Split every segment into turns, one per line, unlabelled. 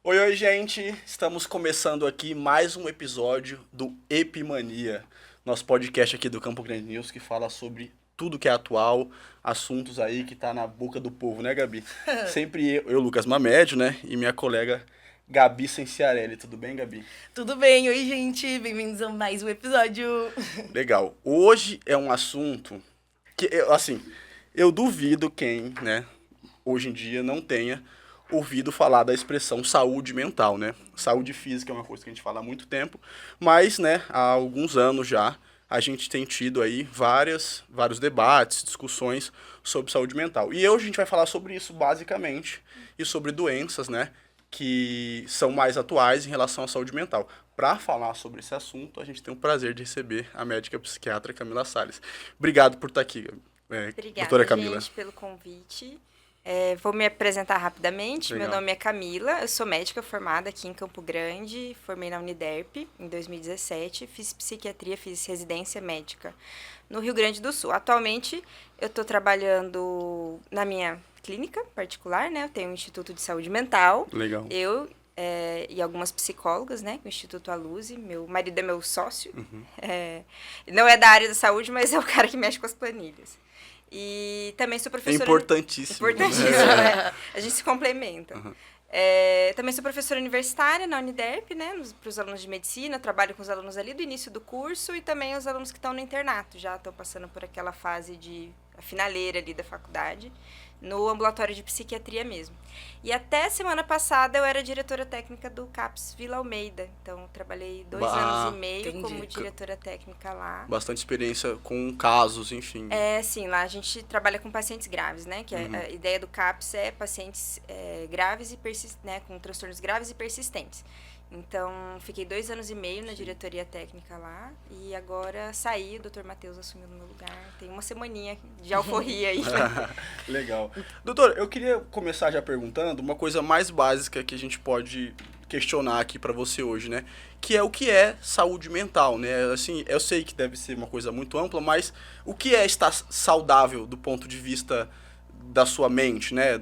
Oi, oi, gente! Estamos começando aqui mais um episódio do Epimania, nosso podcast aqui do Campo Grande News que fala sobre tudo que é atual, assuntos aí que tá na boca do povo, né, Gabi? Sempre eu, Lucas Mamédio, né, e minha colega Gabi Senciarelli. Tudo bem, Gabi?
Tudo bem? Oi, gente. Bem-vindos a mais um episódio.
Legal. Hoje é um assunto que, assim, eu duvido quem, né, hoje em dia não tenha ouvido falar da expressão saúde mental, né? Saúde física é uma coisa que a gente fala há muito tempo, mas, né, há alguns anos já a gente tem tido aí vários debates, discussões sobre saúde mental. E hoje a gente vai falar sobre isso basicamente e sobre doenças, né, que são mais atuais em relação à saúde mental. Para falar sobre esse assunto, a gente tem o prazer de receber a médica psiquiatra Camila Salles. Obrigado por estar aqui, doutora
Obrigada,
Camila.
gente, pelo convite. Vou me apresentar rapidamente.
Legal.
Meu nome é Camila, eu sou médica formada aqui em Campo Grande, formei na Uniderp em 2017, fiz psiquiatria, fiz residência médica no Rio Grande do Sul. Atualmente, eu estou trabalhando na minha clínica particular, né? Eu tenho um Instituto de Saúde Mental.
Legal.
E algumas psicólogas, né? O Instituto Aluze. Meu marido é meu sócio. Não é da área da saúde, mas é o cara que mexe com as planilhas. E também sou professora...
Importantíssimo.
Importantíssimo, né? A gente se complementa.
Uhum.
Também sou professora universitária na Uniderp, né? Para os alunos de medicina. Trabalho com os alunos ali do início do curso e também os alunos que estão no internato. Já estão passando por aquela fase de a finaleira ali da faculdade. No ambulatório de psiquiatria mesmo. E até semana passada eu era diretora técnica do CAPS Vila Almeida. Então, trabalhei 2 anos e meio como diretora técnica lá.
Bastante experiência com casos, enfim.
Sim, lá a gente trabalha com pacientes graves, né? Que a ideia do CAPS é pacientes graves e né? Com transtornos graves e persistentes. Então, fiquei 2 anos e meio na diretoria técnica lá e agora saí, o Dr. Matheus assumiu no meu lugar. Tem uma semaninha de alforria aí.
Legal. Doutor, eu queria começar já perguntando uma coisa mais básica que a gente pode questionar aqui para você hoje, né? Que é saúde mental, né? Assim, eu sei que deve ser uma coisa muito ampla, mas o que é estar saudável do ponto de vista da sua mente, né?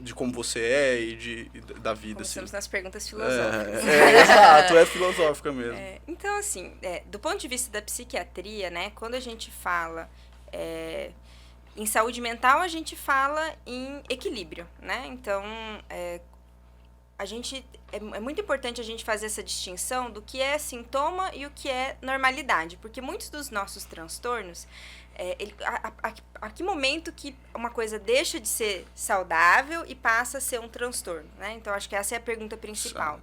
De como você é e da vida,
Começamos
assim.
nas perguntas filosóficas.
Exato, é filosófica mesmo.
Então, assim, do ponto de vista da psiquiatria, né? Quando a gente fala em saúde mental, a gente fala em equilíbrio, né? Então, é muito importante a gente fazer essa distinção do que é sintoma e o que é normalidade, porque muitos dos nossos transtornos, a que momento que uma coisa deixa de ser saudável e passa a ser um transtorno, né? Então, acho que essa é a pergunta principal.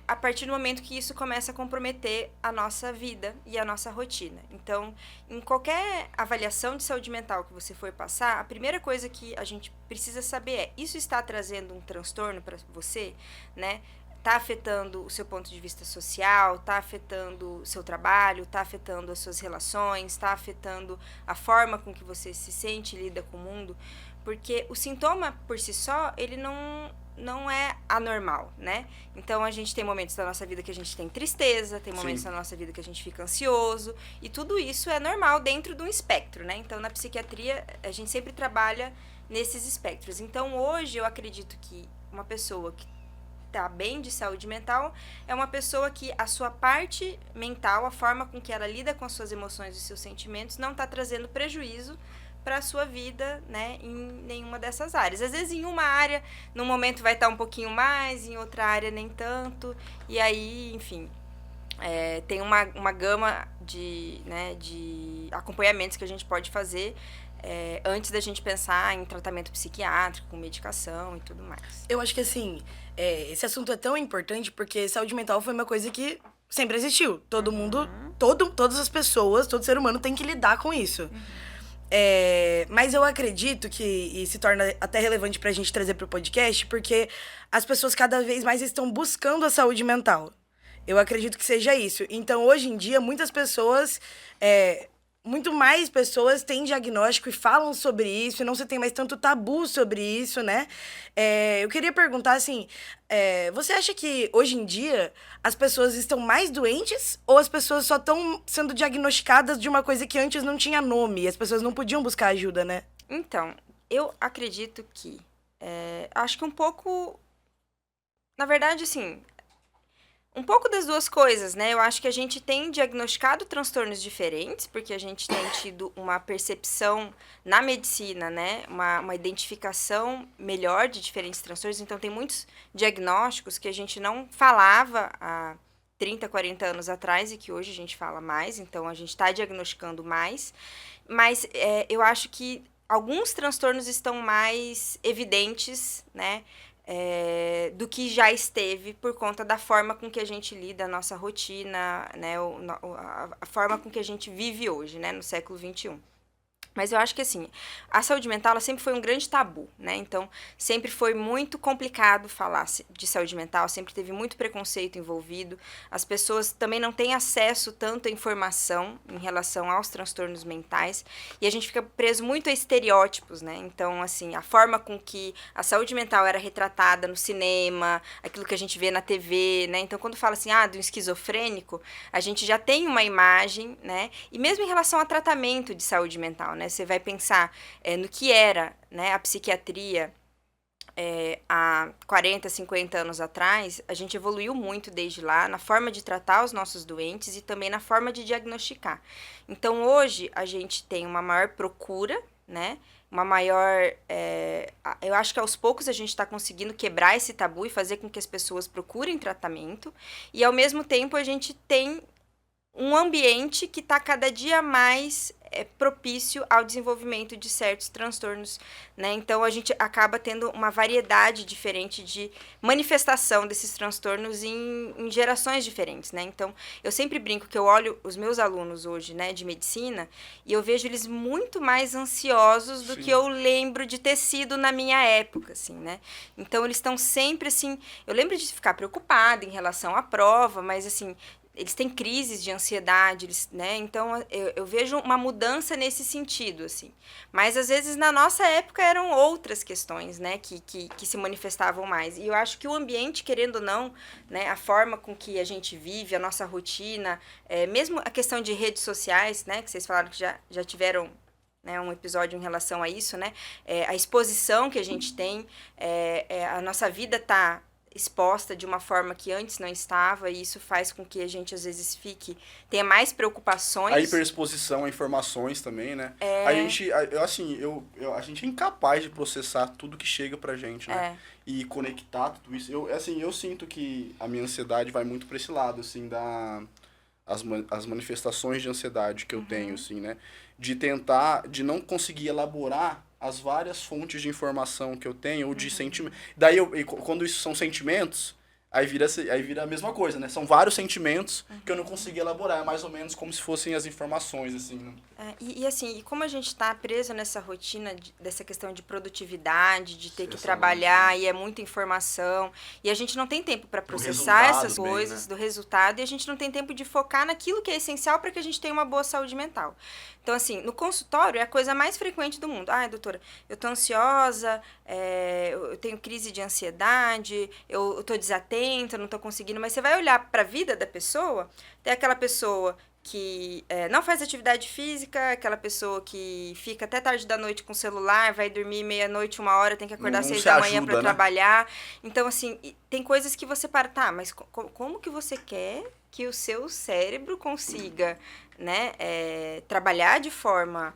A partir do momento que isso começa a comprometer a nossa vida e a nossa rotina. Então, em qualquer avaliação de saúde mental que você for passar, a primeira coisa que a gente precisa saber é: isso está trazendo um transtorno para você, né? Está afetando o seu ponto de vista social, está afetando o seu trabalho, está afetando as suas relações, está afetando a forma com que você se sente e lida com o mundo. Porque o sintoma, por si só, ele não é anormal, né? Então, a gente tem momentos da nossa vida que a gente tem tristeza, tem momentos da nossa vida que a gente fica ansioso, e tudo isso é normal dentro de um espectro, né? Então, na psiquiatria, a gente sempre trabalha nesses espectros. Então, hoje, eu acredito que uma pessoa que está bem de saúde mental é uma pessoa que a sua parte mental, a forma com que ela lida com as suas emoções e seus sentimentos, não está trazendo prejuízo para a sua vida, né, em nenhuma dessas áreas. Às vezes, em uma área, num momento vai estar um pouquinho mais, em outra área nem tanto, e aí, enfim, tem uma gama de acompanhamentos que a gente pode fazer antes da gente pensar em tratamento psiquiátrico, com medicação e tudo mais.
Eu acho que, assim, esse assunto é tão importante porque saúde mental foi uma coisa que sempre existiu. Todo mundo, todas as pessoas, todo ser humano tem que lidar com isso. Mas eu acredito que, e se torna até relevante pra gente trazer pro podcast, porque as pessoas cada vez mais estão buscando a saúde mental. Eu acredito que seja isso. Então, hoje em dia, muitas pessoas... muito mais pessoas têm diagnóstico e falam sobre isso, e não se tem mais tanto tabu sobre isso, né? Eu queria perguntar, assim, você acha que, hoje em dia, as pessoas estão mais doentes ou as pessoas só estão sendo diagnosticadas de uma coisa que antes não tinha nome e as pessoas não podiam buscar ajuda, né?
Então, eu acredito que... acho que um pouco Na verdade, assim, um pouco das duas coisas, né? Eu acho que a gente tem diagnosticado transtornos diferentes, porque a gente tem tido uma percepção na medicina, né? Uma identificação melhor de diferentes transtornos. Então, tem muitos diagnósticos que a gente não falava há 30, 40 anos atrás e que hoje a gente fala mais. Então, a gente está diagnosticando mais. Mas eu acho que alguns transtornos estão mais evidentes, né? Do que já esteve por conta da forma com que a gente lida a nossa rotina, né, a forma com que a gente vive hoje, né, no século XXI. Mas eu acho que, assim, a saúde mental ela sempre foi um grande tabu, né? Então, sempre foi muito complicado falar de saúde mental, sempre teve muito preconceito envolvido. As pessoas também não têm acesso tanto à informação em relação aos transtornos mentais. E a gente fica preso muito a estereótipos, né? Então, assim, a forma com que a saúde mental era retratada no cinema, aquilo que a gente vê na TV, né? Então, quando fala assim, do esquizofrênico, a gente já tem uma imagem, né? E mesmo em relação a tratamento de saúde mental, né? Você vai pensar no que era, né, a psiquiatria há 40, 50 anos atrás, a gente evoluiu muito desde lá na forma de tratar os nossos doentes e também na forma de diagnosticar. Então, hoje, a gente tem uma maior procura, né? Uma maior... eu acho que aos poucos a gente está conseguindo quebrar esse tabu e fazer com que as pessoas procurem tratamento. E, ao mesmo tempo, a gente tem um ambiente que está cada dia mais propício ao desenvolvimento de certos transtornos, né? Então, a gente acaba tendo uma variedade diferente de manifestação desses transtornos em gerações diferentes, né? Então, eu sempre brinco que eu olho os meus alunos hoje, né, de medicina, e eu vejo eles muito mais ansiosos do que eu lembro de ter sido na minha época, assim, né? Então, eles estão sempre, assim... Eu lembro de ficar preocupada em relação à prova, mas, assim... Eles têm crises de ansiedade, né? Então, eu vejo uma mudança nesse sentido, assim. Mas, às vezes, na nossa época, eram outras questões, né? Que se manifestavam mais. E eu acho que o ambiente, querendo ou não, né? A forma com que a gente vive, a nossa rotina, mesmo a questão de redes sociais, né? Que vocês falaram que já tiveram... Né, um episódio em relação a isso, né? A exposição que a gente tem, a nossa vida está exposta de uma forma que antes não estava, e isso faz com que a gente, às vezes, tenha mais preocupações.
A hiperexposição a informações também, né? A gente, a gente é incapaz de processar tudo que chega pra gente, né? E conectar tudo isso. Eu sinto que a minha ansiedade vai muito pra esse lado, assim, as manifestações de ansiedade que eu tenho, assim, né? De não conseguir elaborar as várias fontes de informação que eu tenho, ou de sentimento. Daí, quando isso são sentimentos, aí vira a mesma coisa, né? São vários sentimentos que eu não consegui elaborar. É mais ou menos como se fossem as informações, assim, né?
E como a gente está preso nessa rotina dessa questão de produtividade, de ter que trabalhar, e é muita informação, e a gente não tem tempo para processar essas coisas, do resultado, e a gente não tem tempo de focar naquilo que é essencial para que a gente tenha uma boa saúde mental. Então, assim, no consultório é a coisa mais frequente do mundo. Doutora, eu tô ansiosa, eu tenho crise de ansiedade, eu tô desatenta, eu não tô conseguindo. Mas você vai olhar para a vida da pessoa, tem aquela pessoa que não faz atividade física, aquela pessoa que fica até tarde da noite com o celular, vai dormir meia-noite, 1h, tem que acordar 6 da manhã para trabalhar. Então, assim, tem coisas que você para, mas como que você quer que o seu cérebro consiga, né, trabalhar de forma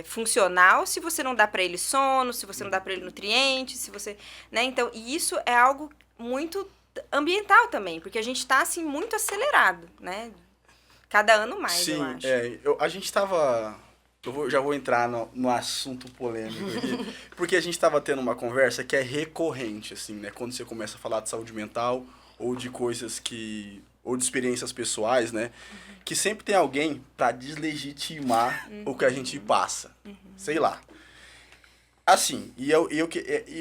funcional se você não dá para ele sono, se você não dá para ele nutrientes, se você, né? Então, e isso é algo muito ambiental também, porque a gente está assim muito acelerado, né? Cada ano mais,
sim,
eu acho.
A gente estava... já vou entrar no assunto polêmico aqui, porque a gente estava tendo uma conversa que é recorrente, assim, né? Quando você começa a falar de saúde mental ou de coisas ou de experiências pessoais, né? Que sempre tem alguém para deslegitimar o que a gente passa. Sei lá. Assim,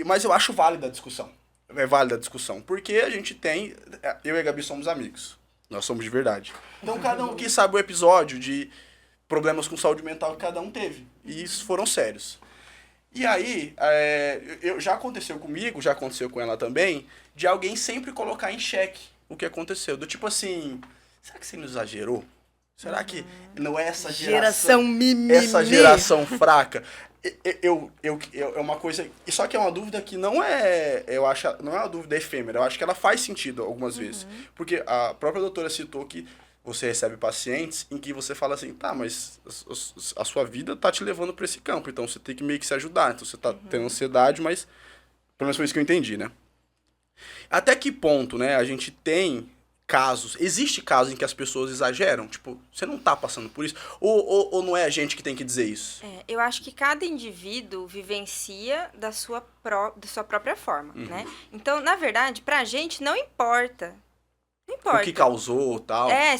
mas eu acho válida a discussão. É válida a discussão, porque a gente tem... Eu e a Gabi somos amigos. Nós somos de verdade. Então, cada um que sabe o episódio de problemas com saúde mental que cada um teve. E isso foram sérios. E aí, já aconteceu comigo, já aconteceu com ela também, de alguém sempre colocar em xeque o que aconteceu. Do tipo assim, será que você não exagerou? Será que não é essa geração
mimimi?
Essa geração fraca? É uma coisa. Só que é uma dúvida que não é. Eu acho. Não é uma dúvida efêmera. Eu acho que ela faz sentido algumas vezes. Porque a própria doutora citou que você recebe pacientes em que você fala assim, tá, mas a sua vida tá te levando para esse campo, então você tem que meio que se ajudar. Então você tá tendo ansiedade, mas. Pelo menos foi isso que eu entendi, né? Até que ponto, né, a gente tem casos. Existe casos em que as pessoas exageram? Tipo, você não tá passando por isso? Ou não é a gente que tem que dizer isso?
Eu acho que cada indivíduo vivencia da sua própria forma, né? Então, na verdade, pra gente não importa. Não importa.
O que causou tal.
É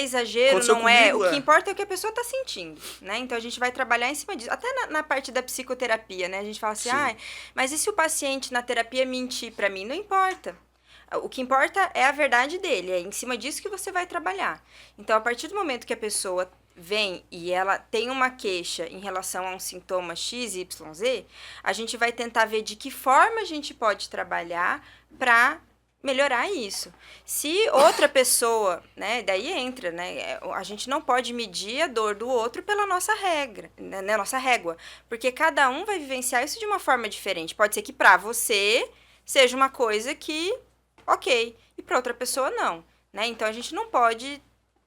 exagero,
Aconteceu
não é.
comigo,
O que importa é o que a pessoa tá sentindo, né? Então, a gente vai trabalhar em cima disso. Até na parte da psicoterapia, né? A gente fala assim,
Sim.
mas e se o paciente na terapia mentir pra mim? Não importa. O que importa é a verdade dele, é em cima disso que você vai trabalhar. Então, a partir do momento que a pessoa vem e ela tem uma queixa em relação a um sintoma X, Y, Z, a gente vai tentar ver de que forma a gente pode trabalhar para melhorar isso. Se outra pessoa, né, daí entra, né, a gente não pode medir a dor do outro pela nossa regra, né, nossa régua, porque cada um vai vivenciar isso de uma forma diferente. Pode ser que para você seja uma coisa que ok, e para outra pessoa não, né? Então a gente não pode,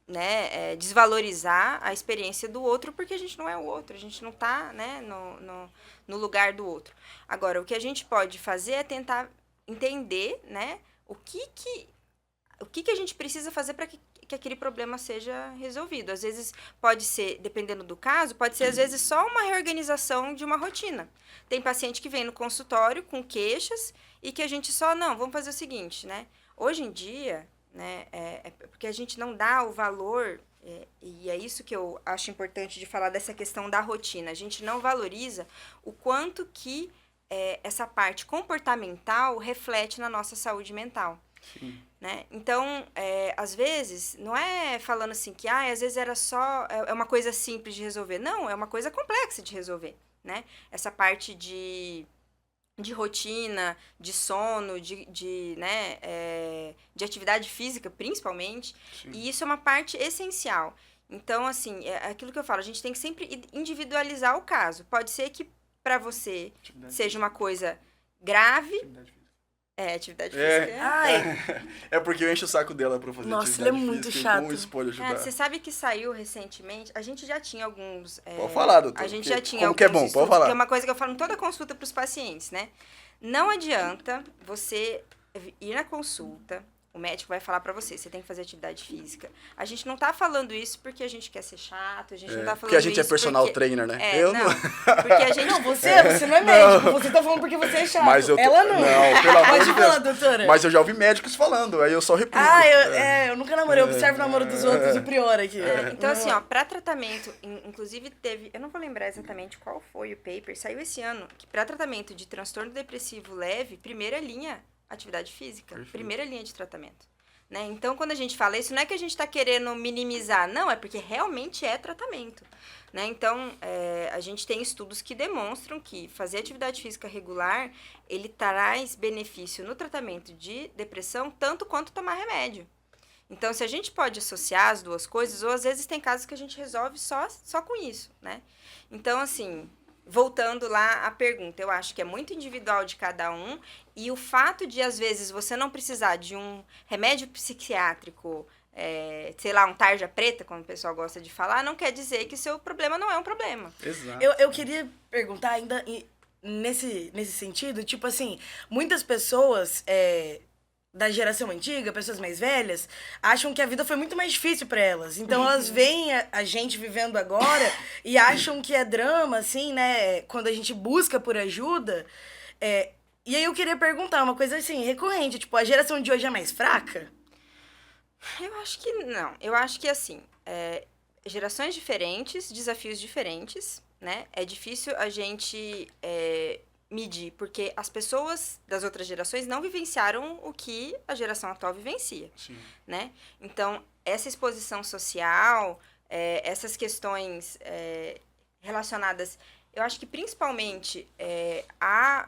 né, desvalorizar a experiência do outro porque a gente não é o outro, a gente não está, né, no lugar do outro. Agora, o que a gente pode fazer é tentar entender, né, o que a gente precisa fazer para que aquele problema seja resolvido. Às vezes pode ser, dependendo do caso, pode ser às vezes só uma reorganização de uma rotina. Tem paciente que vem no consultório com queixas e que a gente vamos fazer o seguinte, né? Hoje em dia, né, porque a gente não dá o valor, e é isso que eu acho importante de falar dessa questão da rotina. A gente não valoriza o quanto que essa parte comportamental reflete na nossa saúde mental.
Sim.
Né? Então, às vezes, não é falando assim que às vezes era só, é uma coisa simples de resolver. Não, é uma coisa complexa de resolver, né? Essa parte de rotina, de sono, né, de atividade física, principalmente.
Sim.
E isso é uma parte essencial. Então, assim, é aquilo que eu falo, a gente tem que sempre individualizar o caso. Pode ser que para você seja uma coisa grave. Atividade física.
É porque eu encho o saco dela pra fazer
Nossa,
atividade
ele é muito
física,
chato.
como isso pode ajudar.
Cara, você sabe que saiu recentemente, a gente já tinha alguns...
Pode falar, doutor.
A gente já tinha
como
alguns
que é bom,
estudos,
pode falar.
que é uma coisa que eu falo em toda consulta pros pacientes, né? Não adianta você ir na consulta, o médico vai falar pra você tem que fazer atividade física. A gente não tá falando isso porque a gente quer ser chato, a gente não tá falando
porque a gente
isso
é personal
porque...
trainer, né?
Eu não. Porque a gente...
Não, você não é médico. Você tá falando porque você é chato.
Mas
Ela não.
Não, pelo amor
Pode
de
falar,
Deus.
doutora.
Mas eu já ouvi médicos falando, aí eu só replico.
Eu nunca namorei. Eu observo o namoro dos outros e prior aqui.
Então, assim, pra tratamento, inclusive teve, eu não vou lembrar exatamente qual foi o paper, saiu esse ano, que pra tratamento de transtorno depressivo leve, primeira linha, atividade física.
Perfeito.
Primeira linha de tratamento. Né? Então, quando a gente fala isso, não é que a gente está querendo minimizar, não, é porque realmente é tratamento. Né? Então, a gente tem estudos que demonstram que fazer atividade física regular, ele traz benefício no tratamento de depressão, tanto quanto tomar remédio. Então, se a gente pode associar as duas coisas, ou às vezes tem casos que a gente resolve só com isso, né? Então, assim... Voltando lá à pergunta, eu acho que é muito individual de cada um e o fato de, às vezes, você não precisar de um remédio psiquiátrico, sei lá, um tarja preta, como o pessoal gosta de falar, não quer dizer que o seu problema não é um problema.
Exato.
Eu queria perguntar ainda nesse sentido, tipo assim, muitas pessoas da geração antiga, pessoas mais velhas, acham que a vida foi muito mais difícil pra elas. Então elas veem a gente vivendo agora e acham que é drama, assim, né? Quando a gente busca por ajuda. E aí eu queria perguntar uma coisa assim, recorrente, tipo, a geração de hoje é mais fraca?
Eu acho que não. Eu acho que, assim, gerações diferentes, desafios diferentes, né? É difícil a gente... medir, porque as pessoas das outras gerações não vivenciaram o que a geração atual vivencia,
Sim.
né? Então, essa exposição social, essas questões relacionadas, eu acho que principalmente a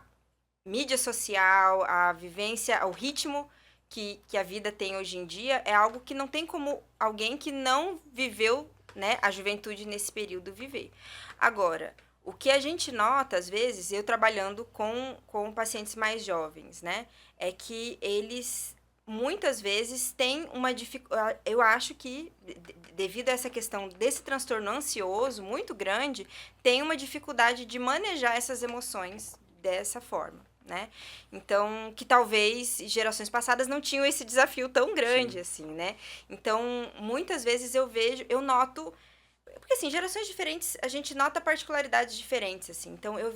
mídia social, a vivência, o ritmo que a vida tem hoje em dia, é algo que não tem como alguém que não viveu, né, a juventude nesse período viver. Agora, o que a gente nota, às vezes, eu trabalhando com pacientes mais jovens, né? É que eles, muitas vezes, têm uma dificuldade... Eu acho que, devido a essa questão desse transtorno ansioso muito grande, tem uma dificuldade de manejar essas emoções dessa forma, né? Então, que talvez gerações passadas não tinham esse desafio tão grande, assim, né? Então, muitas vezes eu noto... Porque, assim, gerações diferentes, a gente nota particularidades diferentes, assim. Então, eu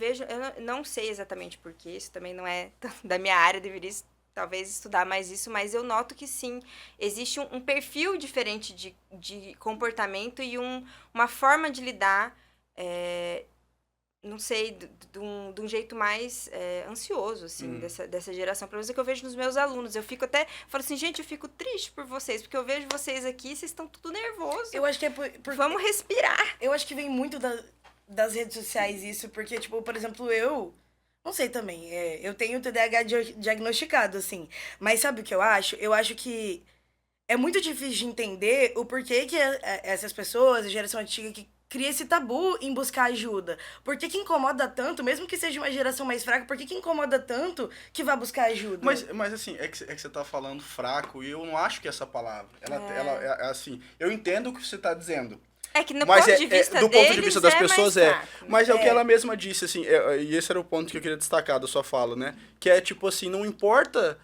não sei exatamente por quê, isso também não é da minha área, deveria talvez estudar mais isso, mas eu noto que, sim, existe um perfil diferente de comportamento e uma forma de lidar, não sei, de um jeito mais ansioso, assim, dessa geração. Pelo menos é que eu vejo nos meus alunos. Eu falo assim, gente, eu fico triste por vocês, porque eu vejo vocês aqui, vocês estão tudo nervoso.
Eu acho que é
Vamos respirar.
Eu acho que vem muito das redes sociais isso, porque, tipo, por exemplo, eu... Não sei também, eu tenho TDAH diagnosticado, assim. Mas sabe o que eu acho? Eu acho que é muito difícil de entender o porquê que essas pessoas, a geração antiga, que cria esse tabu em buscar ajuda. Por que incomoda tanto, mesmo que seja uma geração mais fraca, por que incomoda tanto que vai buscar ajuda?
Mas assim, é que você tá falando fraco e eu não acho que essa palavra. Ela assim, eu entendo o que você tá dizendo.
É que
mas
ponto de vista
do ponto de vista das pessoas mas é o que ela mesma disse, assim, e esse era o ponto que eu queria destacar da sua fala, né? Que é tipo assim, não importa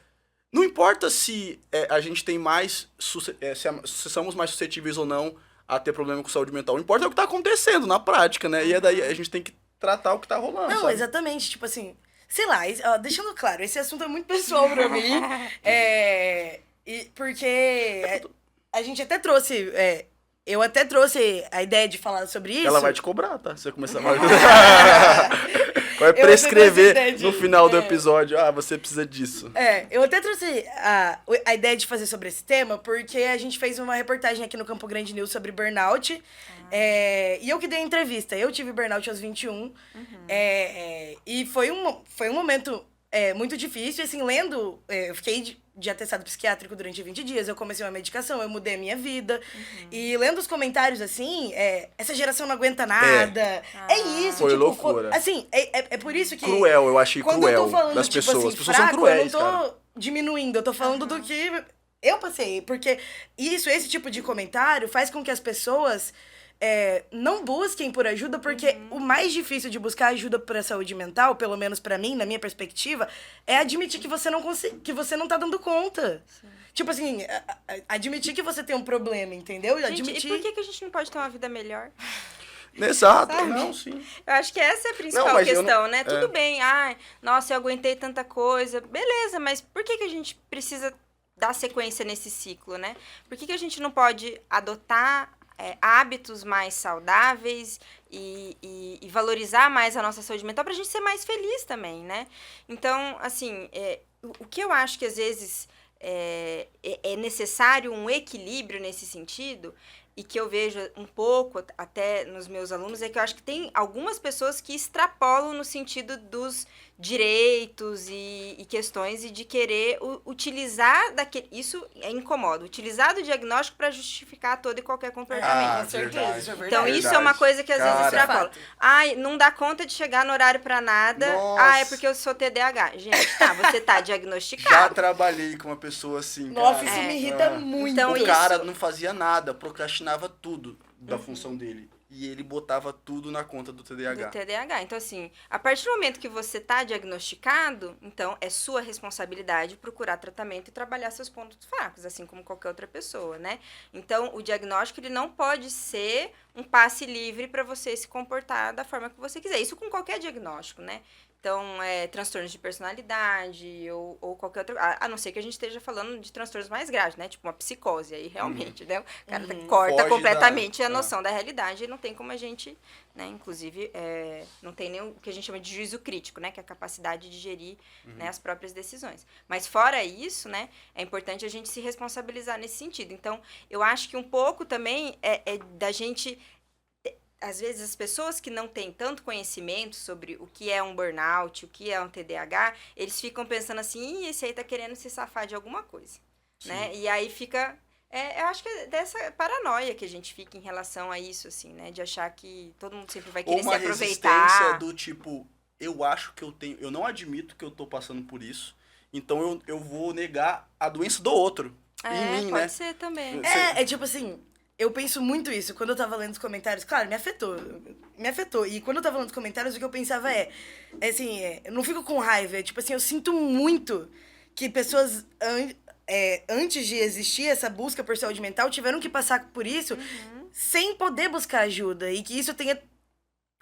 se a gente tem mais, se somos mais suscetíveis ou não a ter problema com saúde mental. O que importa é o que tá acontecendo na prática, né? E daí a gente tem que tratar o que tá rolando,
Não,
sabe?
exatamente, tipo assim, sei lá, deixando claro, esse assunto é muito pessoal pra mim, porque a gente até trouxe... eu até trouxe a ideia de falar sobre isso.
Ela vai te cobrar, tá? Você começar a... vai prescrever no final do episódio. Ah, você precisa disso.
Eu até trouxe a ideia de fazer sobre esse tema, porque a gente fez uma reportagem aqui no Campo Grande News sobre burnout. E eu que dei a entrevista. Eu tive burnout aos 21. E foi um momento muito difícil. Assim, lendo, eu fiquei de atestado psiquiátrico durante 20 dias, eu comecei uma medicação, eu mudei a minha vida. E lendo os comentários, assim, essa geração não aguenta nada. Isso,
foi tipo, loucura.
Assim, é por isso que...
Cruel, eu achei
quando
cruel
eu tô falando,
das
tipo,
pessoas.
assim,
As pessoas
fraco,
são cruéis,
eu não tô
cara.
diminuindo, eu tô falando do que eu passei. Porque esse tipo de comentário faz com que as pessoas... não busquem por ajuda, porque o mais difícil de buscar ajuda para saúde mental, pelo menos para mim, na minha perspectiva, é admitir que você não tá dando conta. Sim. Tipo assim, admitir que você tem um problema, entendeu?
Gente, e por que a gente não pode ter uma vida melhor?
Exato,
Sabe?
não, sim.
Eu acho que essa é a principal questão, né? Tudo bem, nossa, eu aguentei tanta coisa, beleza, mas por que a gente precisa dar sequência nesse ciclo, né? Por que a gente não pode adotar hábitos mais saudáveis e valorizar mais a nossa saúde mental pra gente ser mais feliz também, né? Então, assim, o que eu acho que às vezes é necessário um equilíbrio nesse sentido, e que eu vejo um pouco até nos meus alunos, é que eu acho que tem algumas pessoas que extrapolam no sentido dos direitos e questões, e de querer utilizar isso incomoda, utilizar do diagnóstico para justificar todo e qualquer comportamento.
Com certeza, isso é verdade.
Então, isso é uma coisa que às vezes extrapola. Não dá conta de chegar no horário para nada.
Nossa.
É porque eu sou TDAH. Gente, você tá diagnosticado.
Já trabalhei com uma pessoa assim,
Nossa, isso me irrita muito.
Então,
o cara não fazia nada, procrastinava tudo da função dele. E ele botava tudo na conta do TDAH.
Do TDAH. Então, assim, a partir do momento que você está diagnosticado, então é sua responsabilidade procurar tratamento e trabalhar seus pontos fracos, assim como qualquer outra pessoa, né? Então, o diagnóstico, ele não pode ser um passe livre para você se comportar da forma que você quiser. Isso com qualquer diagnóstico, né? Então, transtornos de personalidade ou qualquer outro... A não ser que a gente esteja falando de transtornos mais graves, né? Tipo uma psicose, aí realmente, né? O cara corta
Foge
completamente a noção da realidade, e não tem como a gente, né? Inclusive, não tem nem o que a gente chama de juízo crítico, né? Que é a capacidade de gerir, né, as próprias decisões. Mas fora isso, né? É importante a gente se responsabilizar nesse sentido. Então, eu acho que um pouco também é da gente... Às vezes, as pessoas que não têm tanto conhecimento sobre o que é um burnout, o que é um TDAH, eles ficam pensando assim, esse aí tá querendo se safar de alguma coisa, né? E aí fica Eu acho que é dessa paranoia que a gente fica em relação a isso, assim, né? De achar que todo mundo sempre vai
Ou
querer se
uma
aproveitar.
resistência do tipo, eu acho que eu não admito que eu tô passando por isso, então eu vou negar a doença do outro. Em mim,
Pode
né?
ser também.
É tipo assim, eu penso muito isso. Quando eu tava lendo os comentários, claro, me afetou. Me afetou. E quando eu tava lendo os comentários, o que eu pensava eu não fico com raiva. Tipo assim, eu sinto muito que pessoas, antes de existir essa busca por saúde mental, tiveram que passar por isso sem poder buscar ajuda. E que isso tenha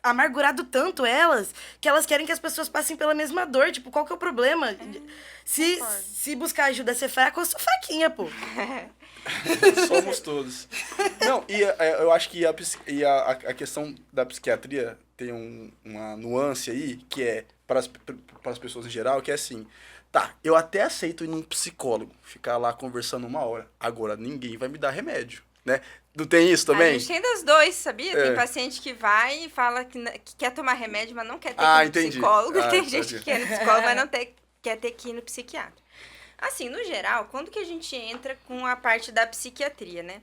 amargurado tanto elas, que elas querem que as pessoas passem pela mesma dor. Tipo, qual que é o problema?
Concordo.
Se buscar ajuda é ser fraca, eu sou fraquinha, pô.
Somos todos. Não, eu acho que a questão da psiquiatria tem uma nuance aí, que é, para as pessoas em geral, que é assim, tá, eu até aceito ir num psicólogo, ficar lá conversando 1 hora, agora ninguém vai me dar remédio, né? Não tem isso também?
A gente tem dos dois, sabia?
É.
Tem paciente que vai e fala que quer tomar remédio, mas não quer ter que ir no
Entendi.
psicólogo. E tem gente
Entendi.
que quer ir no psicólogo, mas não quer ter que ir no psiquiatra. Assim, no geral, quando que a gente entra com a parte da psiquiatria, né?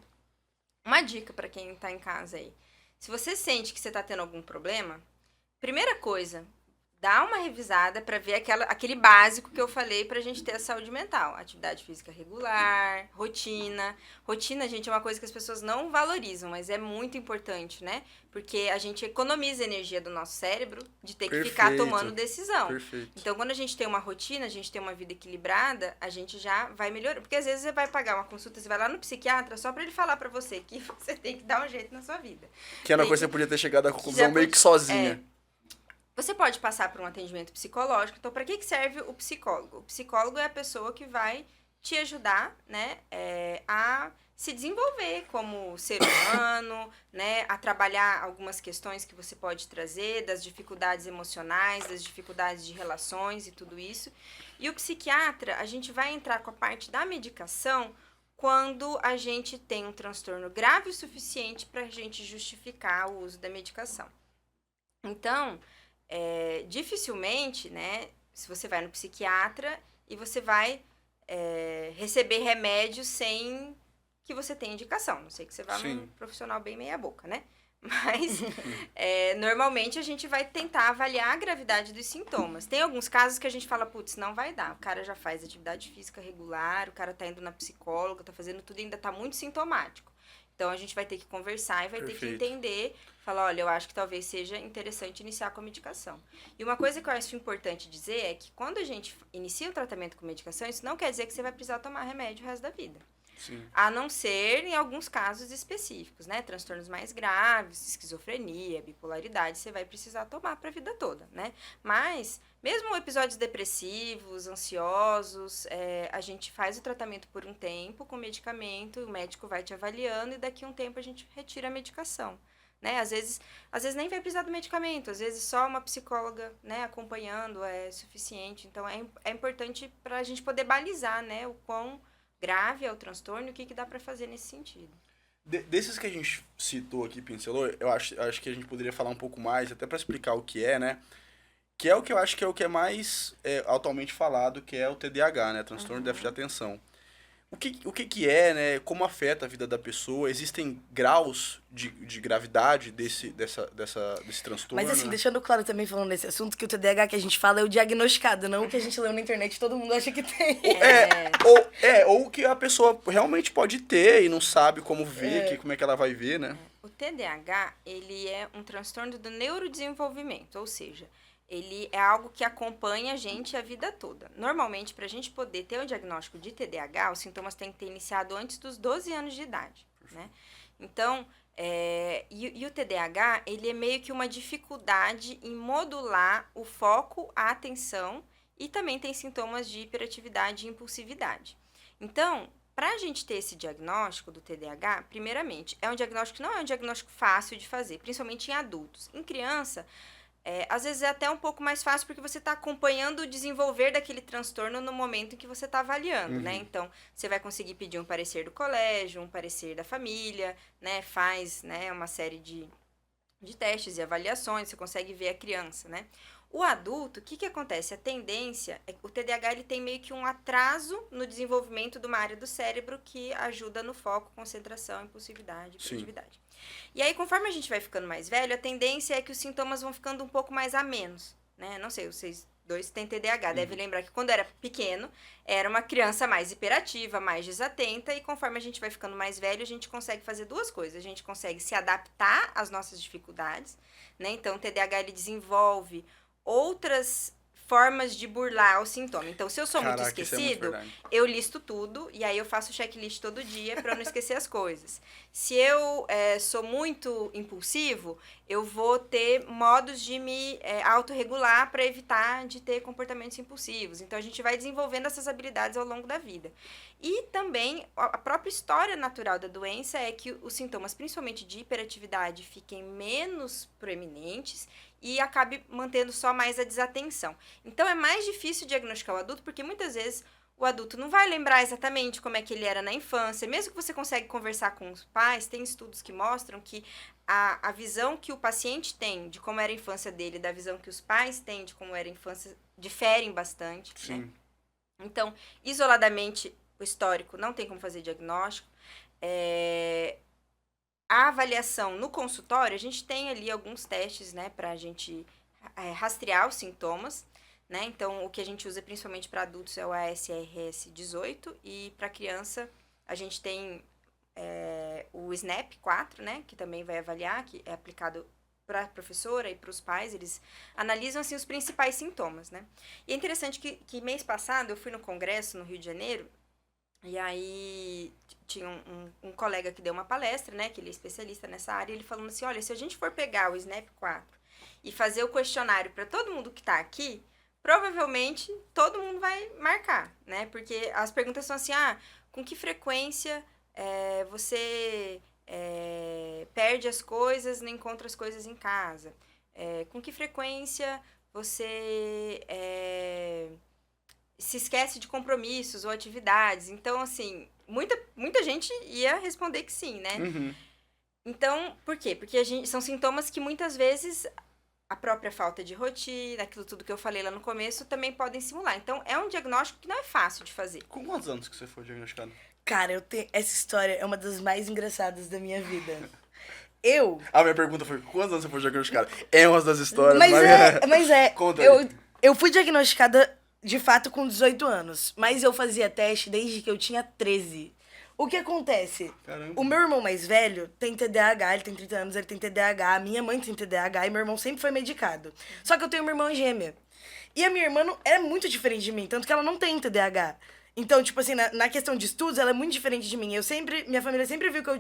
Uma dica pra quem tá em casa aí. Se você sente que você tá tendo algum problema, primeira coisa, dá uma revisada pra ver aquele básico que eu falei pra gente ter a saúde mental. Atividade física regular, rotina. Rotina, gente, é uma coisa que as pessoas não valorizam, mas é muito importante, né? Porque a gente economiza energia do nosso cérebro de ter que ficar
Perfeito.
tomando decisão.
Perfeito.
Então, quando a gente tem uma rotina, a gente tem uma vida equilibrada, a gente já vai melhorando. Porque às vezes você vai pagar uma consulta, você vai lá no psiquiatra só pra ele falar pra você que você tem que dar um jeito na sua vida.
Que era uma
Tem
coisa que você podia ter chegado à conclusão
já
meio que sozinha.
Você pode passar por um atendimento psicológico. Então, para que serve o psicólogo? O psicólogo é a pessoa que vai te ajudar, né, a se desenvolver como ser humano, né, a trabalhar algumas questões que você pode trazer, das dificuldades emocionais, das dificuldades de relações e tudo isso. E o psiquiatra, a gente vai entrar com a parte da medicação quando a gente tem um transtorno grave o suficiente para a gente justificar o uso da medicação. Então, dificilmente, né, se você vai no psiquiatra e você vai receber remédio sem que você tenha indicação. Não sei que você vá
Sim.
num profissional bem meia boca, né? Mas, normalmente, a gente vai tentar avaliar a gravidade dos sintomas. Tem alguns casos que a gente fala, putz, não vai dar. O cara já faz atividade física regular, o cara tá indo na psicóloga, tá fazendo tudo e ainda tá muito sintomático. Então, a gente vai ter que conversar e vai ter que entender, falar, olha, eu acho que talvez seja interessante iniciar com a medicação. E uma coisa que eu acho importante dizer é que quando a gente inicia o tratamento com medicação, isso não quer dizer que você vai precisar tomar remédio o resto da vida.
Sim.
A não ser em alguns casos específicos, né? Transtornos mais graves, esquizofrenia, bipolaridade, você vai precisar tomar para a vida toda, né? Mas, mesmo episódios depressivos, ansiosos, a gente faz o tratamento por um tempo com medicamento, o médico vai te avaliando e daqui a um tempo a gente retira a medicação. Né? Às vezes nem vai precisar do medicamento, às vezes só uma psicóloga, né, acompanhando é suficiente. Então, é importante para a gente poder balizar, né, o quão grave é o transtorno e o que dá para fazer nesse sentido.
Desses que a gente citou aqui, pincelou, eu acho que a gente poderia falar um pouco mais, até para explicar o que é, né? Que é o que eu acho que é o que é mais atualmente falado, que é o TDAH, né? Transtorno de déficit de atenção. O que é, né? Como afeta a vida da pessoa? Existem graus de gravidade desse transtorno?
Mas assim,
né?
deixando claro também, falando nesse assunto, que o TDAH que a gente fala é o diagnosticado, não o que a gente leu na internet, todo mundo acha que tem.
Ou que a pessoa realmente pode ter e não sabe como ver, como é que ela vai ver, né?
O TDAH, ele é um transtorno do neurodesenvolvimento, ou seja, ele é algo que acompanha a gente a vida toda. Normalmente, para a gente poder ter um diagnóstico de TDAH, os sintomas têm que ter iniciado antes dos 12 anos de idade, né? Então, e o TDAH, ele é meio que uma dificuldade em modular o foco, a atenção, e também tem sintomas de hiperatividade e impulsividade. Então, para a gente ter esse diagnóstico do TDAH, primeiramente, é um diagnóstico que não é um diagnóstico fácil de fazer, principalmente em adultos. Em criança, às vezes é até um pouco mais fácil porque você está acompanhando o desenvolver daquele transtorno no momento em que você está avaliando, né? Então, você vai conseguir pedir um parecer do colégio, um parecer da família, né? Faz, né, uma série de testes e avaliações, você consegue ver a criança, né? O adulto, o que acontece? A tendência é que o TDAH ele tem meio que um atraso no desenvolvimento de uma área do cérebro que ajuda no foco, concentração, impulsividade, criatividade. E aí, conforme a gente vai ficando mais velho, a tendência é que os sintomas vão ficando um pouco mais a menos, né? Não sei, vocês dois têm TDAH, deve lembrar que quando era pequeno, era uma criança mais hiperativa, mais desatenta, e conforme a gente vai ficando mais velho, a gente consegue fazer duas coisas. A gente consegue se adaptar às nossas dificuldades, né? Então, o TDAH, ele desenvolve outras formas de burlar o sintoma. Então, se eu sou muito esquecido, eu listo tudo e aí eu faço checklist todo dia para não esquecer as coisas. Se eu sou muito impulsivo, eu vou ter modos de me autorregular para evitar de ter comportamentos impulsivos. Então, a gente vai desenvolvendo essas habilidades ao longo da vida. E também, a própria história natural da doença é que os sintomas, principalmente de hiperatividade, fiquem menos proeminentes e acabe mantendo só mais a desatenção. Então, é mais difícil diagnosticar o adulto, porque muitas vezes o adulto não vai lembrar exatamente como é que ele era na infância. Mesmo que você consegue conversar com os pais, tem estudos que mostram que a visão que o paciente tem de como era a infância dele, da visão que os pais têm de como era a infância, diferem bastante.
Sim.
Né? Então, isoladamente, o histórico não tem como fazer diagnóstico. A avaliação no consultório, a gente tem ali alguns testes, né, para a gente rastrear os sintomas, né? Então, o que a gente usa principalmente para adultos é o ASRS 18 e para criança a gente tem o SNAP 4, né, que também vai avaliar, que é aplicado para a professora e para os pais, eles analisam assim, os principais sintomas, né? E é interessante que mês passado eu fui no congresso no Rio de Janeiro, e aí tinha um colega que deu uma palestra, né, que ele é especialista nessa área, e ele falando assim, olha, se a gente for pegar o SNAP 4 e fazer o questionário para todo mundo que está aqui, provavelmente todo mundo vai marcar, né, porque as perguntas são assim, com que frequência você perde as coisas, não encontra as coisas em casa? Com que frequência você se esquece de compromissos ou atividades? Então, assim, muita gente ia responder que sim, né?
Uhum.
Então, por quê? Porque são sintomas que muitas vezes a própria falta de rotina, aquilo tudo que eu falei lá no começo, também podem simular. Então, é um diagnóstico que não é fácil de fazer.
Com quantos anos que você foi diagnosticado?
Cara, essa história é uma das mais engraçadas da minha vida.
A minha pergunta foi, com quantos anos você foi diagnosticado? É uma das histórias.
Mas é.
Conta
eu fui diagnosticada, de fato, com 18 anos. Mas eu fazia teste desde que eu tinha 13. O que acontece?
Caramba.
O meu irmão mais velho tem TDAH, ele tem 30 anos, ele tem TDAH. A minha mãe tem TDAH e meu irmão sempre foi medicado. Só que eu tenho uma irmã gêmea. E a minha irmã é muito diferente de mim, tanto que ela não tem TDAH. Então, tipo assim, na questão de estudos, ela é muito diferente de mim. Minha família sempre viu que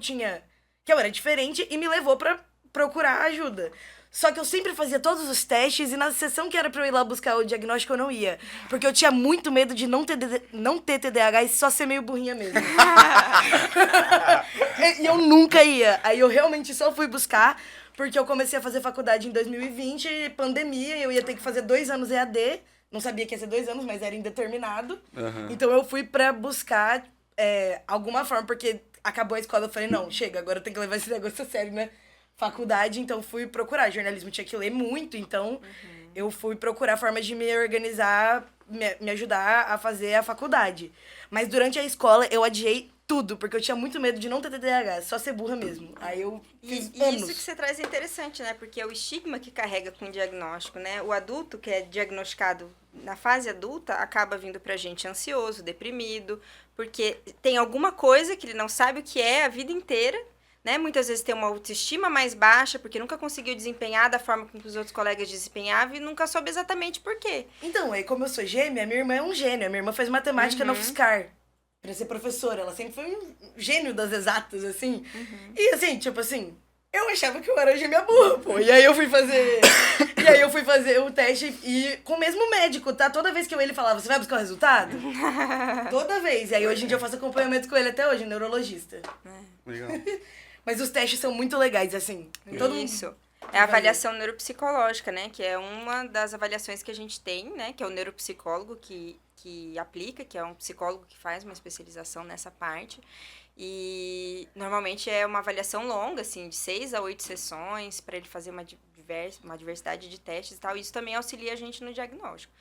eu era diferente e me levou pra procurar ajuda. Só que eu sempre fazia todos os testes e na sessão que era pra eu ir lá buscar o diagnóstico eu não ia. Porque eu tinha muito medo de não ter TDAH e só ser meio burrinha mesmo. E eu nunca ia. Aí eu realmente só fui buscar porque eu comecei a fazer faculdade em 2020, pandemia, eu ia ter que fazer 2 anos EAD. Não sabia que ia ser 2 anos, mas era indeterminado.
Uhum.
Então eu fui pra buscar alguma forma, porque acabou a escola, eu falei, não, chega, agora eu tenho que levar esse negócio a sério, né? Faculdade, então fui procurar. Jornalismo tinha que ler muito, então eu fui procurar formas de me organizar, me ajudar a fazer a faculdade. Mas durante a escola eu adiei tudo, porque eu tinha muito medo de não ter TDAH, só ser burra mesmo. Aí eu fiz anos.
Isso que você traz é interessante, né? Porque é o estigma que carrega com o diagnóstico, né? O adulto que é diagnosticado na fase adulta acaba vindo pra gente ansioso, deprimido, porque tem alguma coisa que ele não sabe o que é a vida inteira, né? Muitas vezes tem uma autoestima mais baixa, porque nunca conseguiu desempenhar da forma como os outros colegas desempenhavam e nunca soube exatamente por quê.
Então, aí como eu sou gêmea, minha irmã é um gênio. A minha irmã fez matemática na UFSCar. Pra ser professora, ela sempre foi um gênio das exatas, assim. E assim, tipo assim, eu achava que eu era gêmea burra, pô. E aí eu fui fazer o teste e com o mesmo médico, tá? Toda vez que ele falava, você vai buscar o resultado? Toda vez. E aí hoje em dia eu faço acompanhamento com ele até hoje, neurologista.
Legal.
Mas os testes são muito legais, assim.
Isso. É a avaliação neuropsicológica, né? Que é uma das avaliações que a gente tem, né? Que é o neuropsicólogo que aplica, que é um psicólogo que faz uma especialização nessa parte. E normalmente é uma avaliação longa, assim, de 6 a 8 sessões, para ele fazer uma uma diversidade de testes e tal. Isso também auxilia a gente no diagnóstico.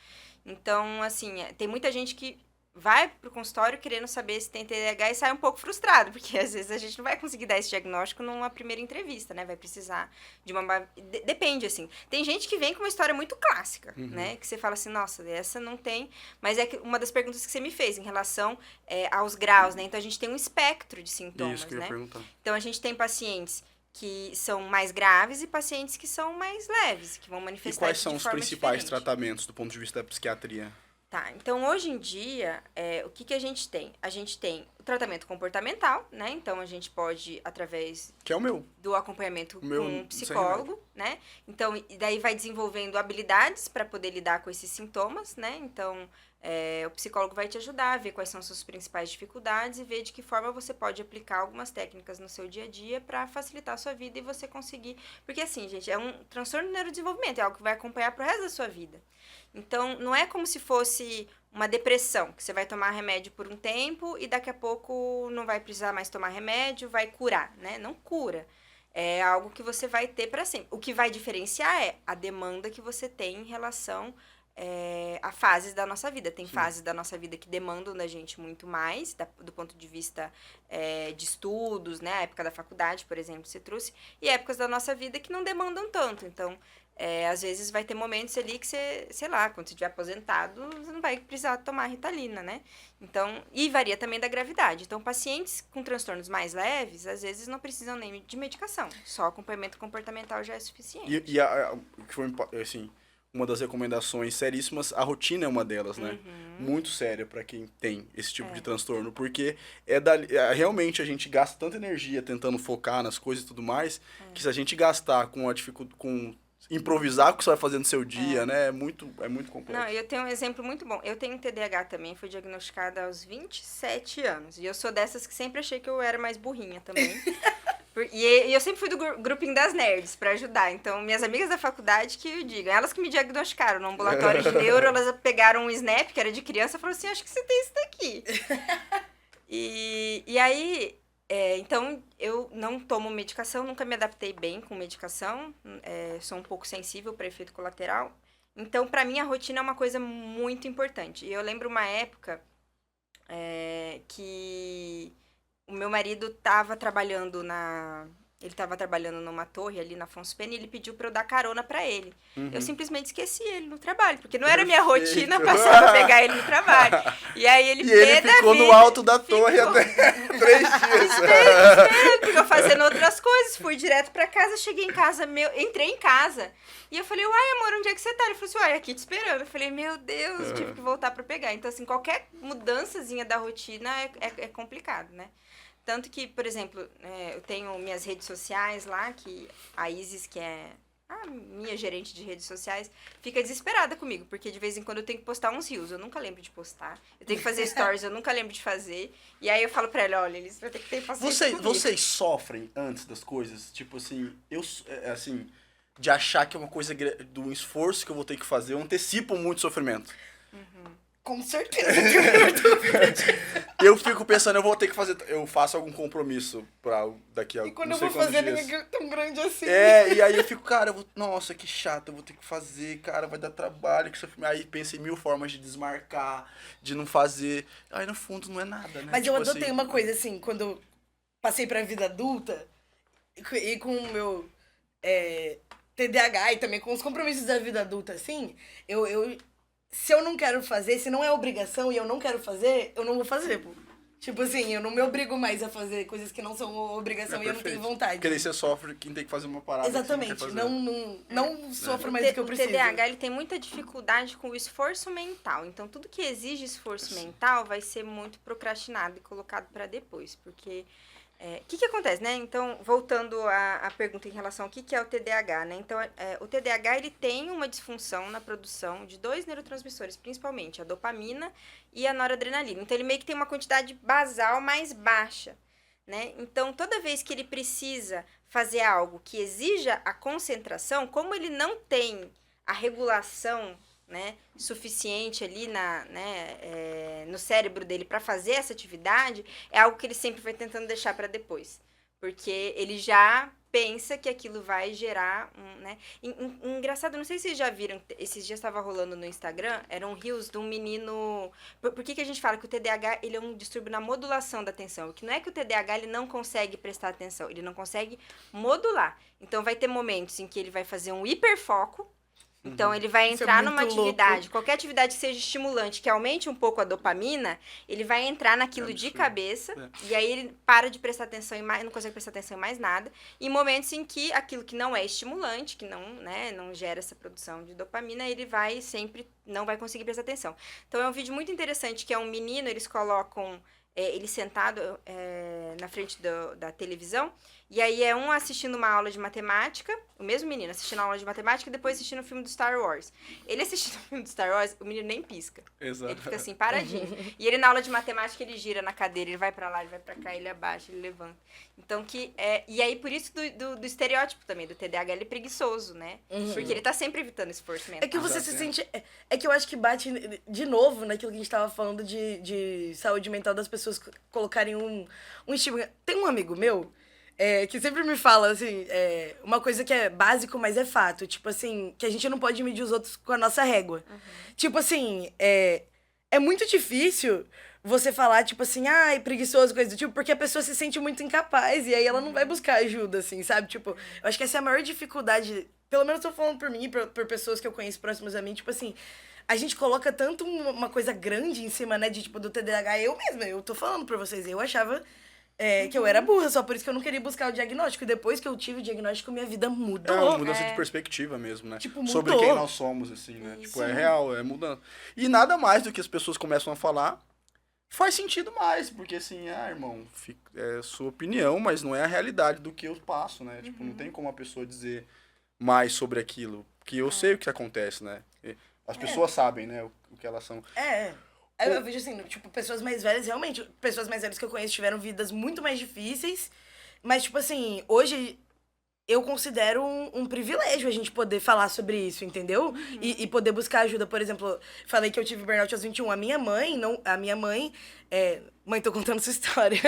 Então, assim, tem muita gente que vai pro consultório querendo saber se tem TDAH e sai um pouco frustrado, porque às vezes a gente não vai conseguir dar esse diagnóstico numa primeira entrevista, né? Vai precisar de uma... Depende, assim. Tem gente que vem com uma história muito clássica, né? Que você fala assim, nossa, essa não tem... Mas é uma das perguntas que você me fez em relação aos graus, né? Então, a gente tem um espectro de sintomas,
Isso que eu ia
né?
perguntar.
Então, a gente tem pacientes que são mais graves e pacientes que são mais leves, que vão
E
manifestar
quais
de
são os
forma
principais
diferente.
tratamentos do ponto de vista da psiquiatria?
Tá, então hoje em dia, o que a gente tem? A gente tem o tratamento comportamental, né? Então a gente pode, através
Que é o meu.
do acompanhamento
O meu,
com um
sem
psicólogo, né? Então, e daí vai desenvolvendo habilidades para poder lidar com esses sintomas, né? Então, o psicólogo vai te ajudar a ver quais são as suas principais dificuldades e ver de que forma você pode aplicar algumas técnicas no seu dia a dia para facilitar a sua vida e você conseguir... Porque assim, gente, é um transtorno do neurodesenvolvimento, é algo que vai acompanhar pro resto da sua vida. Então, não é como se fosse uma depressão, que você vai tomar remédio por um tempo e daqui a pouco não vai precisar mais tomar remédio, vai curar, né? Não cura. É algo que você vai ter para sempre. O que vai diferenciar é a demanda que você tem em relação a fases da nossa vida. Tem fases da nossa vida que demandam da gente muito mais, do ponto de vista de estudos, né? A época da faculdade, por exemplo, você trouxe. E épocas da nossa vida que não demandam tanto. Então, às vezes vai ter momentos ali que você, sei lá, quando você estiver aposentado, você não vai precisar tomar Ritalina, né? Então, e varia também da gravidade. Então, pacientes com transtornos mais leves, às vezes não precisam nem de medicação. Só acompanhamento comportamental já é suficiente.
E que foi, assim, uma das recomendações seríssimas, a rotina é uma delas, né? Muito séria para quem tem esse tipo de transtorno, porque realmente a gente gasta tanta energia tentando focar nas coisas e tudo mais, que se a gente gastar com a dificuldade, com improvisar o que você vai fazer no seu dia, né? É muito complexo.
Não, eu tenho um exemplo muito bom. Eu tenho TDAH também, fui diagnosticada aos 27 anos. E eu sou dessas que sempre achei que eu era mais burrinha também. E eu sempre fui do grupinho das nerds pra ajudar. Então, minhas amigas da faculdade que eu digo, elas que me diagnosticaram no ambulatório de neuro, elas pegaram um Snap, que era de criança, e falaram assim, acho que você tem isso daqui. E aí... então, eu não tomo medicação, nunca me adaptei bem com medicação, sou um pouco sensível para efeito colateral. Então, para mim, a rotina é uma coisa muito importante. E eu lembro uma época que o meu marido estava trabalhando numa torre ali na Afonso Pena e ele pediu para eu dar carona para ele. Eu simplesmente esqueci ele no trabalho, porque não era minha rotina passar pra pegar ele no trabalho. E aí ele
ficou no alto da torre até 3 dias.
Ficou fazendo outras coisas, fui direto pra casa, cheguei em casa, entrei em casa. E eu falei, uai, amor, onde é que você tá? Ele falou assim, uai, aqui te esperando. Eu falei, meu Deus, tive que voltar pra pegar. Então, assim, qualquer mudançazinha da rotina é complicado, né? Tanto que, por exemplo, eu tenho minhas redes sociais lá, que a Isis, que é a minha gerente de redes sociais, fica desesperada comigo, porque de vez em quando eu tenho que postar uns reels, eu nunca lembro de postar. Eu tenho que fazer stories, eu nunca lembro de fazer. E aí eu falo pra ela, olha, eles vão ter que ter paciência comigo.
Vocês sofrem antes das coisas? Tipo assim, assim, de achar que é uma coisa do esforço que eu vou ter que fazer, eu antecipo muito sofrimento.
Com certeza.
Eu fico pensando, eu vou ter que fazer... Eu faço algum compromisso pra daqui a
E quando
não
eu
sei
vou fazer,
quantos
ninguém
dias.
é tão grande assim.
E aí eu fico, cara, nossa, que chato, eu vou ter que fazer, cara, vai dar trabalho. Aí penso em 1000 formas de desmarcar, de não fazer. Aí no fundo não é nada, né?
Mas
tipo
eu adotei
assim,
uma coisa assim, quando eu passei pra vida adulta, e com o meu TDAH e também com os compromissos da vida adulta, assim, se eu não quero fazer, se não é obrigação e eu não quero fazer, eu não vou fazer, pô. Tipo assim, eu não me obrigo mais a fazer coisas que não são obrigação e eu não tenho vontade.
Porque daí você sofre quem tem que fazer uma parada.
Exatamente. Não sofro mais do que eu preciso.
O TDAH, ele tem muita dificuldade com o esforço mental. Então, tudo que exige esforço mental vai ser muito procrastinado e colocado para depois. Porque... O que acontece, né? Então, voltando à pergunta em relação ao que é o TDAH, né? Então, o TDAH, ele tem uma disfunção na produção de 2 neurotransmissores, principalmente, a dopamina e a noradrenalina. Então, ele meio que tem uma quantidade basal mais baixa, né? Então, toda vez que ele precisa fazer algo que exija a concentração, como ele não tem a regulação, né, suficiente ali no cérebro dele para fazer essa atividade, é algo que ele sempre vai tentando deixar para depois. Porque ele já pensa que aquilo vai gerar né? Engraçado, não sei se vocês já viram, esses dias estava rolando no Instagram, eram reels de um menino... Por que a gente fala que o TDAH ele é um distúrbio na modulação da atenção? Que não é que o TDAH ele não consegue prestar atenção, ele não consegue modular. Então, vai ter momentos em que ele vai fazer um hiperfoco. Então, ele vai entrar numa atividade, qualquer atividade que seja estimulante, que aumente um pouco a dopamina, ele vai entrar naquilo de cabeça, e aí ele para de prestar atenção não consegue prestar atenção em mais nada. E em momentos em que aquilo que não é estimulante, que não, né, não gera essa produção de dopamina, ele vai sempre, não vai conseguir prestar atenção. Então, é um vídeo muito interessante, que é um menino, eles colocam ele sentado na frente da televisão, e aí é um assistindo uma aula de matemática, o mesmo menino assistindo a aula de matemática e depois assistindo o filme do Star Wars. Ele assistindo o filme do Star Wars, o menino nem pisca.
Exato.
Ele fica assim, paradinho. E ele na aula de matemática, ele gira na cadeira, ele vai pra lá, ele vai pra cá, ele abaixa, ele levanta. Então, e aí por isso do estereótipo também, do TDAH, ele é preguiçoso, né? Porque ele tá sempre evitando esforço mental.
É que você se sente... É que eu acho que bate de novo naquilo que a gente tava falando de saúde mental, das pessoas colocarem um estímulo. Tem um amigo meu que sempre me fala, assim, uma coisa que é básico, mas é fato. Tipo assim, que a gente não pode medir os outros com a nossa régua. Tipo assim, é muito difícil você falar, tipo assim, ai, preguiçoso, coisa do tipo, porque a pessoa se sente muito incapaz e aí ela não vai buscar ajuda, assim, sabe? Tipo, eu acho que essa é a maior dificuldade, pelo menos tô falando por mim e por pessoas que eu conheço próximas a mim, tipo assim, a gente coloca tanto uma coisa grande em cima, né, de, tipo, do TDAH. Eu mesma, eu tô falando pra vocês, eu achava que eu era burra, só por isso que eu não queria buscar o diagnóstico. E depois que eu tive o diagnóstico, minha vida mudou.
É uma mudança de perspectiva mesmo, né?
Tipo, mudou.
Sobre quem nós somos, assim, né? Tipo, é real, é mudando. E nada mais do que as pessoas começam a falar faz sentido mais, porque assim, irmão, é sua opinião, mas não é a realidade do que eu passo, né? Tipo, não tem como a pessoa dizer mais sobre aquilo, porque eu sei o que acontece, né? As pessoas sabem, né, o que elas são.
Eu vejo assim, tipo, pessoas mais velhas, realmente, pessoas mais velhas que eu conheço tiveram vidas muito mais difíceis, mas, tipo assim, hoje eu considero um privilégio a gente poder falar sobre isso, entendeu? E poder buscar ajuda. Por exemplo, falei que eu tive burnout aos 21. A minha mãe, mãe, tô contando sua história.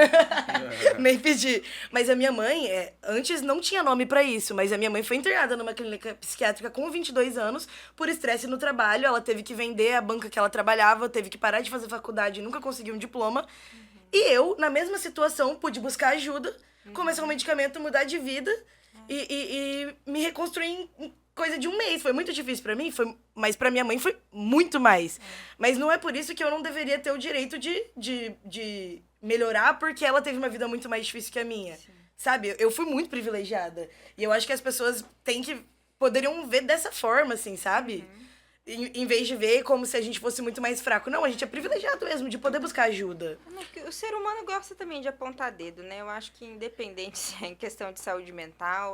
Nem pedi. Mas a minha mãe, antes não tinha nome pra isso, mas a minha mãe foi internada numa clínica psiquiátrica com 22 anos por estresse no trabalho. Ela teve que vender a banca que ela trabalhava, teve que parar de fazer faculdade e nunca conseguiu um diploma. E eu, na mesma situação, pude buscar ajuda, começar um medicamento, mudar de vida e me reconstruir em coisa de um mês. Foi muito difícil pra mim, mas pra minha mãe foi muito mais. Mas não é por isso que eu não deveria ter o direito de melhorar, porque ela teve uma vida muito mais difícil que a minha. Sim. Sabe? Eu fui muito privilegiada. E eu acho que as pessoas poderiam ver dessa forma, assim, sabe? Em vez de ver como se a gente fosse muito mais fraco. Não, a gente é privilegiado mesmo de poder buscar ajuda.
O ser humano gosta também de apontar dedo, né? Eu acho que independente se é em questão de saúde mental,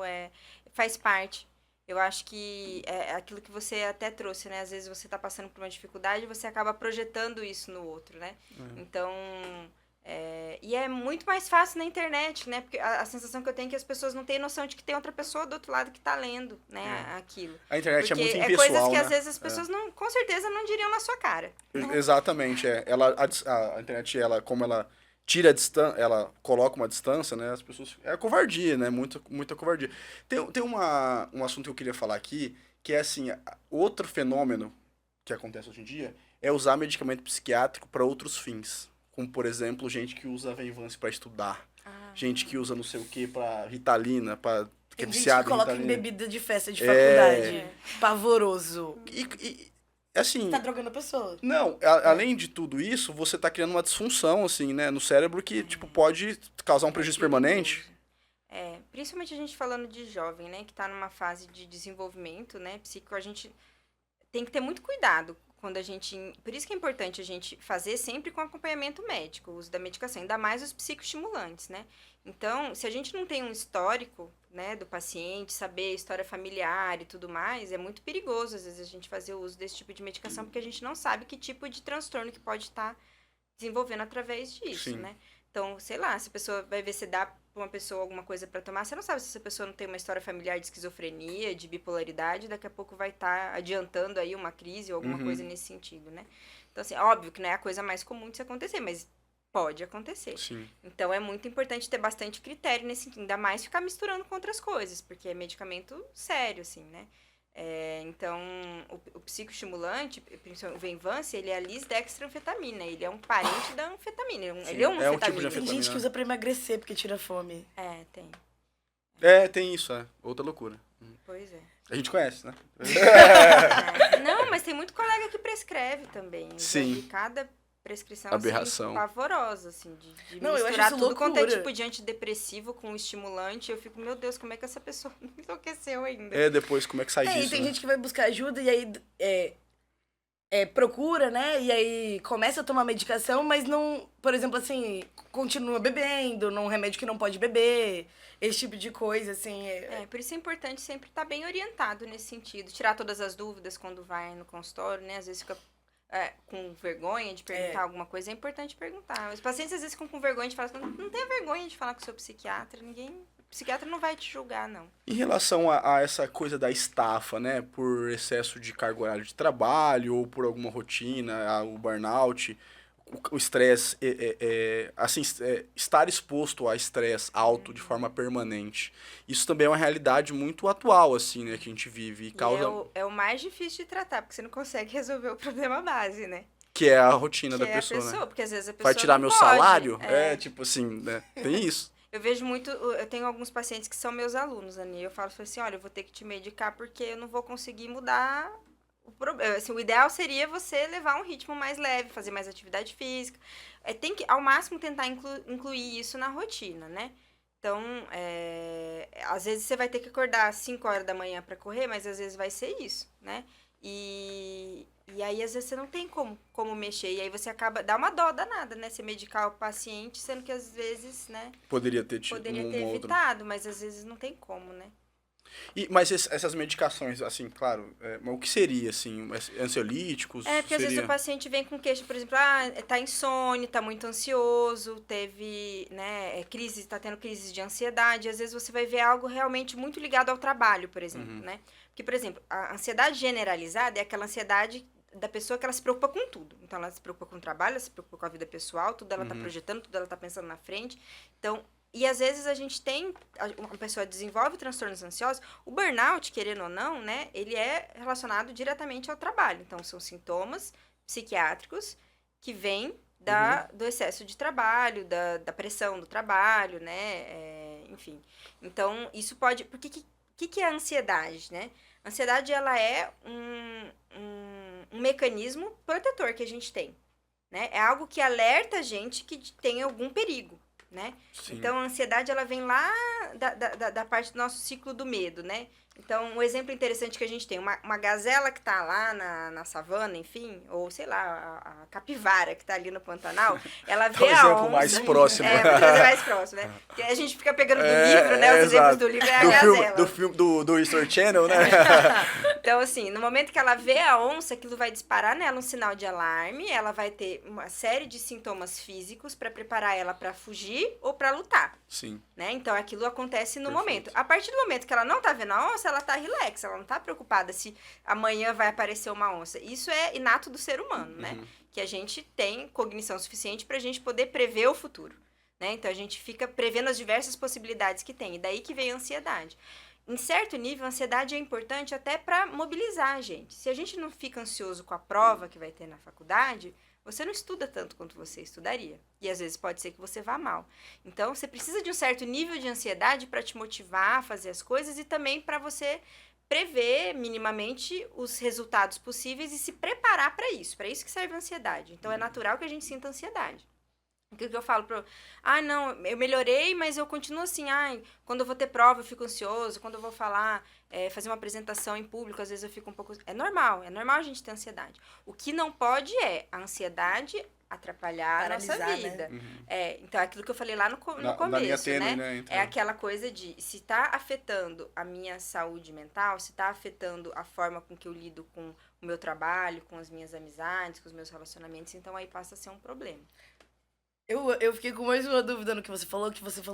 faz parte. Eu acho que é aquilo que você até trouxe, né? Às vezes você tá passando por uma dificuldade e você acaba projetando isso no outro, né? Então... e é muito mais fácil na internet, né? Porque a sensação que eu tenho é que as pessoas não têm noção de que tem outra pessoa do outro lado que tá lendo, né? Aquilo.
A internet
porque
é muito impessoal,
coisas que
né?
às vezes as pessoas não, com certeza não diriam na sua cara.
Exatamente, a internet, como ela tira a distância, ela coloca uma distância, né? As pessoas... É covardia, né? Muita covardia. Tem um assunto que eu queria falar aqui, que é assim, outro fenômeno que acontece hoje em dia é usar medicamento psiquiátrico para outros fins. Como, por exemplo, gente que usa Venvance para estudar. Gente que usa não sei o que para Ritalina, que é viciado em
coloca
Ritalina.
em bebida de festa de faculdade. Pavoroso.
E assim...
Tá drogando a pessoa.
Não, além de tudo isso, você tá criando uma disfunção, assim, né, no cérebro que, tipo, pode causar um prejuízo permanente.
Principalmente a gente falando de jovem, né, que tá numa fase de desenvolvimento, né, psíquico, a gente tem que ter muito cuidado quando a gente... Por isso que é importante a gente fazer sempre com acompanhamento médico, o uso da medicação, ainda mais os psicoestimulantes, né? Então, se a gente não tem um histórico, né, do paciente, saber a história familiar e tudo mais, é muito perigoso, às vezes, a gente fazer o uso desse tipo de medicação, porque a gente não sabe que tipo de transtorno que pode estar desenvolvendo através disso,
Sim.
né? Então, sei lá, se a pessoa vai ver se dá pra uma pessoa alguma coisa pra tomar, você não sabe se essa pessoa não tem uma história familiar de esquizofrenia, de bipolaridade, daqui a pouco vai estar adiantando aí uma crise ou alguma coisa nesse sentido, né? Então, assim, óbvio que não é a coisa mais comum de se acontecer, mas pode acontecer.
Sim.
Então, é muito importante ter bastante critério nesse sentido, ainda mais ficar misturando com outras coisas, porque é medicamento sério, assim, né? Então, o psicoestimulante, principalmente o Venvance, ele é a lisdextranfetamina, ele é um parente da anfetamina, ele é um
é um tipo de
anfetamina.
Tem gente que usa pra emagrecer porque tira fome.
Tem.
Tem isso, outra loucura.
Pois é.
A gente conhece, né?
Não, mas tem muito colega que prescreve também. Eu já vi cada prescrição
aberração.
assim, pavorosa, assim, de
Não, eu acho
misturar
isso
tudo quanto é
loucura.
tipo de antidepressivo com estimulante. Eu fico, meu Deus, como é que essa pessoa não enlouqueceu ainda?
Depois, como é que sai
E
disso?
tem
né?
gente que vai buscar ajuda e aí procura, né? E aí começa a tomar medicação, mas não, por exemplo, assim, continua bebendo, num remédio que não pode beber, esse tipo de coisa, assim.
Por isso é importante sempre estar bem orientado nesse sentido. Tirar todas as dúvidas quando vai no consultório, né? Às vezes fica com vergonha de perguntar alguma coisa. É importante perguntar. Os pacientes às vezes ficam com vergonha de falar, não tenha vergonha de falar com o seu psiquiatra. O psiquiatra não vai te julgar, não.
Em relação a essa coisa da estafa, né? Por excesso de carga horária de trabalho ou por alguma rotina, o burnout, o estresse, estar exposto a estresse alto de forma permanente. Isso também é uma realidade muito atual, assim, né? Que a gente vive e causa...
É o mais difícil de tratar, porque você não consegue resolver o problema base, né?
Que é a rotina da pessoa, né?
Porque às vezes a pessoa
vai tirar
não
meu
pode.
salário? Tipo assim, né? Tem isso.
Eu vejo muito, eu tenho alguns pacientes que são meus alunos, Ani, eu falo assim, olha, eu vou ter que te medicar porque eu não vou conseguir mudar o problema. Assim, o ideal seria você levar um ritmo mais leve, fazer mais atividade física. Tem que, ao máximo, tentar incluir isso na rotina, né? Então, às vezes você vai ter que acordar às 5 horas da manhã para correr, mas às vezes vai ser isso, né? E aí, às vezes, você não tem como mexer. E aí você dá uma dó danada, né? Você medicar o paciente, sendo que às vezes, né?
Poderia ter
evitado, mas às vezes não tem como, né?
Mas essas medicações, assim, claro, mas o que seria, assim, ansiolíticos?
Porque às vezes o paciente vem com queixa, por exemplo, tá insônia, tá muito ansioso, teve, né, tá tendo crise de ansiedade. Às vezes você vai ver algo realmente muito ligado ao trabalho, por exemplo, né? Porque, por exemplo, a ansiedade generalizada é aquela ansiedade da pessoa que ela se preocupa com tudo. Então, ela se preocupa com o trabalho, ela se preocupa com a vida pessoal, tudo ela tá projetando, tudo ela tá pensando na frente. Então, e às vezes a gente uma pessoa desenvolve transtornos ansiosos, o burnout, querendo ou não, né, ele é relacionado diretamente ao trabalho. Então, são sintomas psiquiátricos que vêm do excesso de trabalho, da pressão do trabalho, né, enfim. Então, isso pode... Porque que é a ansiedade, né? A ansiedade, ela é um mecanismo protetor que a gente tem, né? É algo que alerta a gente que tem algum perigo, né?
Sim.
Então, a ansiedade, ela vem lá da parte do nosso ciclo do medo, né? Então, um exemplo interessante que a gente tem, uma gazela que tá lá na savana, enfim, ou, sei lá, a capivara que tá ali no Pantanal, ela vê a onça...
exemplo mais próximo.
Pra trazer mais próximo, né? Porque a gente fica pegando do livro, né? Os exemplos do livro é a gazela.
Do filme do History Channel, né?
Então, assim, no momento que ela vê a onça, aquilo vai disparar nela um sinal de alarme, ela vai ter uma série de sintomas físicos para preparar ela para fugir ou para lutar.
Sim.
Né? Então, aquilo acontece no
Perfeito.
momento. A partir do momento que ela não tá vendo a onça, ela tá relax, ela não tá preocupada se amanhã vai aparecer uma onça. Isso é inato do ser humano, né? Que a gente tem cognição suficiente pra gente poder prever o futuro, né? Então, a gente fica prevendo as diversas possibilidades que tem. E daí que vem a ansiedade. Em certo nível, a ansiedade é importante até para mobilizar a gente. Se a gente não fica ansioso com a prova que vai ter na faculdade, você não estuda tanto quanto você estudaria. E às vezes pode ser que você vá mal. Então, você precisa de um certo nível de ansiedade para te motivar a fazer as coisas e também para você prever minimamente os resultados possíveis e se preparar para isso. Para isso que serve a ansiedade. Então, é natural que a gente sinta ansiedade. O que eu falo não, eu melhorei, mas eu continuo assim, quando eu vou ter prova eu fico ansioso, quando eu vou falar, fazer uma apresentação em público, às vezes eu fico um pouco... É normal a gente ter ansiedade. O que não pode é a ansiedade atrapalhar a nossa vida. Né? Então, é aquilo que eu falei lá no começo,
tênue,
né? É aquela coisa de, se tá afetando a minha saúde mental, se tá afetando a forma com que eu lido com o meu trabalho, com as minhas amizades, com os meus relacionamentos, então aí passa a ser um problema.
Eu fiquei com mais uma dúvida no que você falou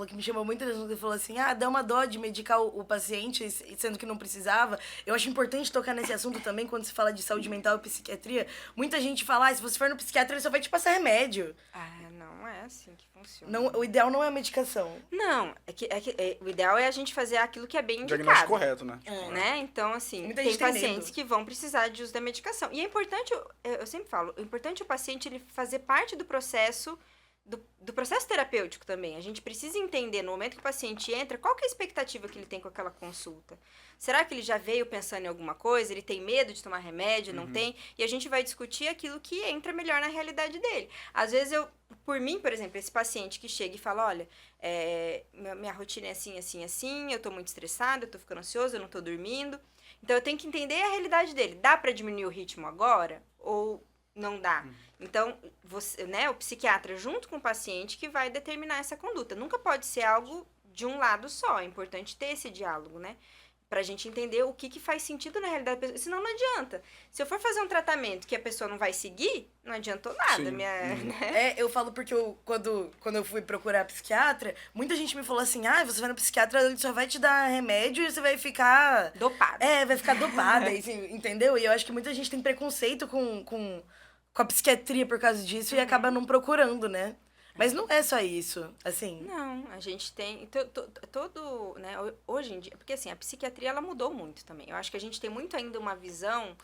que me chamou muita atenção. Você falou assim, dá uma dó de medicar o paciente, sendo que não precisava. Eu acho importante tocar nesse assunto também, quando se fala de saúde mental e psiquiatria. Muita gente fala, se você for no psiquiatra, ele só vai te passar remédio.
Não. Não é assim que funciona.
Não, o ideal não é a medicação.
Não, o ideal é a gente fazer aquilo que é bem indicado.
Diagnóstico correto, né?
Né? Então, assim,
Muita
tem
gente tem
pacientes
medo.
que vão precisar de uso da medicação. E é importante, eu sempre falo, é importante o paciente ele fazer parte do processo processo terapêutico também. A gente precisa entender, no momento que o paciente entra, qual que é a expectativa que ele tem com aquela consulta. Será que ele já veio pensando em alguma coisa? Ele tem medo de tomar remédio? Não tem? E a gente vai discutir aquilo que entra melhor na realidade dele. Às vezes, por mim, por exemplo, esse paciente que chega e fala, olha, minha rotina é assim, assim, assim, eu tô muito estressada, eu tô ficando ansioso, eu não tô dormindo. Então, eu tenho que entender a realidade dele. Dá pra diminuir o ritmo agora? Ou não dá? Então, você, né, o psiquiatra junto com o paciente que vai determinar essa conduta. Nunca pode ser algo de um lado só. É importante ter esse diálogo, né? Pra gente entender o que faz sentido na realidade da pessoa. Senão não adianta. Se eu for fazer um tratamento que a pessoa não vai seguir, não adiantou nada. Né?
Eu falo porque quando eu fui procurar psiquiatra, muita gente me falou assim, você vai no psiquiatra, ele só vai te dar remédio e você vai ficar...
Dopada.
Vai ficar dopada, assim, entendeu? E eu acho que muita gente tem preconceito com a psiquiatria por causa disso e acaba não procurando, né? Mas não é só isso, assim.
Não, a gente tem todo, né, hoje em dia, porque assim, a psiquiatria ela mudou muito também. Eu acho que a gente tem muito ainda uma visão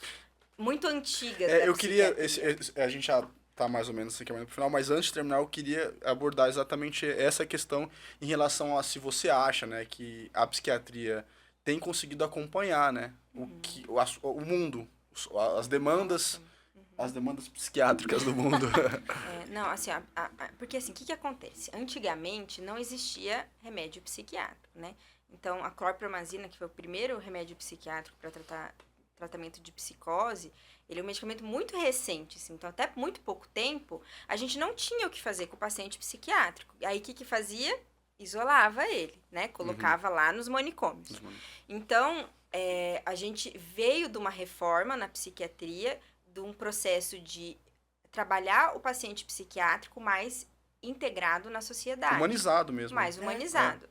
muito antiga da
eu queria,
psiquiatria.
a gente já tá mais ou menos assim, caminhando pro final, mas antes de terminar eu queria abordar exatamente essa questão em relação a se você acha, né, que a psiquiatria tem conseguido acompanhar, né, o mundo, as demandas... As demandas psiquiátricas do mundo.
Não, assim, porque assim, o que acontece? Antigamente não existia remédio psiquiátrico, né? Então, a clorpromazina, que foi o primeiro remédio psiquiátrico para tratamento de psicose, ele é um medicamento muito recente, assim, então até muito pouco tempo, a gente não tinha o que fazer com o paciente psiquiátrico. Aí, o que fazia? Isolava ele, né? Colocava lá nos manicômios. Então, a gente veio de uma reforma na psiquiatria, de um processo de trabalhar o paciente psiquiátrico mais integrado na sociedade.
Humanizado mesmo.
Mais humanizado,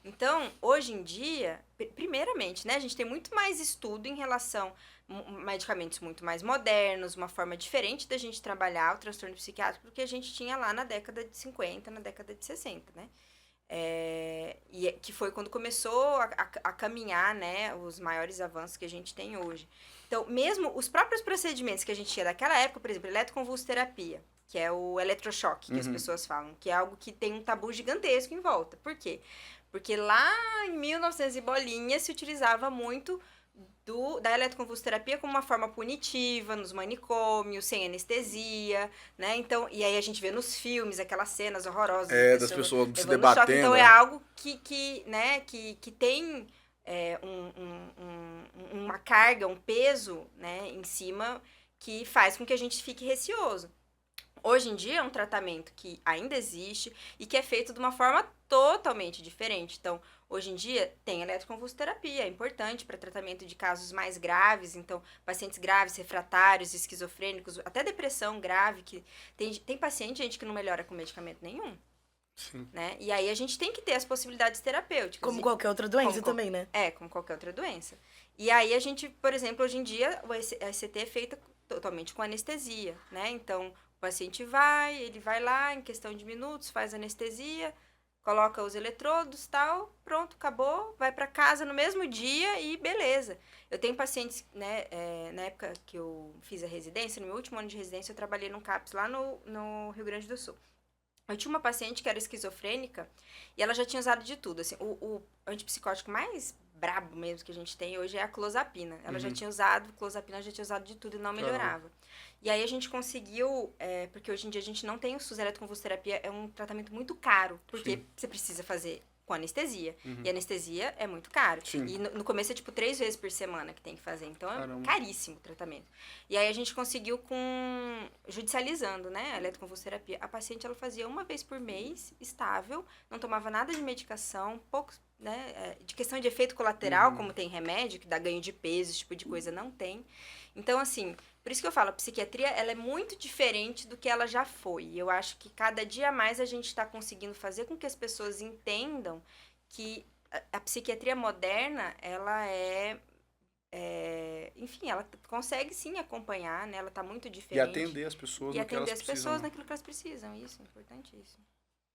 Então, hoje em dia, primeiramente, né, a gente tem muito mais estudo em relação a medicamentos muito mais modernos, uma forma diferente da gente trabalhar o transtorno psiquiátrico do que a gente tinha lá na década de 50, na década de 60, né? Que foi quando começou a caminhar, né, os maiores avanços que a gente tem hoje. Então, mesmo os próprios procedimentos que a gente tinha daquela época, por exemplo, eletroconvulsoterapia, que é o eletrochoque que as pessoas falam, que é algo que tem um tabu gigantesco em volta. Por quê? Porque lá em 1900 e bolinha se utilizava muito da eletroconvulsoterapia como uma forma punitiva, nos manicômios, sem anestesia, né? Então, e aí a gente vê nos filmes aquelas cenas horrorosas.
Das pessoas se debatendo.
Então, é algo que tem uma carga, um peso, né, em cima que faz com que a gente fique receoso. Hoje em dia é um tratamento que ainda existe e que é feito de uma forma totalmente diferente. Então, hoje em dia tem eletroconvulsoterapia, é importante para tratamento de casos mais graves. Então, pacientes graves, refratários, esquizofrênicos, até depressão grave, que tem paciente, gente, que não melhora com medicamento nenhum.
Sim.
Né? E aí a gente tem que ter as possibilidades terapêuticas.
Como qualquer outra doença também, né?
Como qualquer outra doença. E aí a gente, por exemplo, hoje em dia, a ECT é feita totalmente com anestesia, né? Então, o paciente ele vai lá, em questão de minutos, faz anestesia, coloca os eletrodos, tal, pronto, acabou, vai para casa no mesmo dia e beleza. Eu tenho pacientes, né, na época que eu fiz a residência, no meu último ano de residência, eu trabalhei num CAPS lá no Rio Grande do Sul. Eu tinha uma paciente que era esquizofrênica e ela já tinha usado de tudo, assim, o antipsicótico mais brabo mesmo que a gente tem hoje é a clozapina. Ela já tinha usado, clozapina já tinha usado de tudo e não melhorava. E aí a gente conseguiu, porque hoje em dia a gente não tem o SUS, a eletroconvulsoterapia é um tratamento muito caro, porque você precisa fazer com anestesia. E anestesia é muito caro.
Sim.
E no começo é tipo 3 vezes por semana que tem que fazer. Então é caríssimo o tratamento. E aí a gente conseguiu judicializando, né, a eletroconvulsoterapia. A paciente ela fazia uma vez por mês, estável, não tomava nada de medicação, poucos, né, de questão de efeito colateral, como tem remédio, que dá ganho de peso, esse tipo de coisa, não tem. Então, assim, por isso que eu falo, a psiquiatria, ela é muito diferente do que ela já foi. E eu acho que cada dia mais a gente está conseguindo fazer com que as pessoas entendam que a psiquiatria moderna, ela é enfim, ela consegue sim acompanhar, né? Ela tá muito
E
diferente.
atender as pessoas
E
no que elas
atender as
precisam.
pessoas naquilo que elas precisam. Isso, é importantíssimo.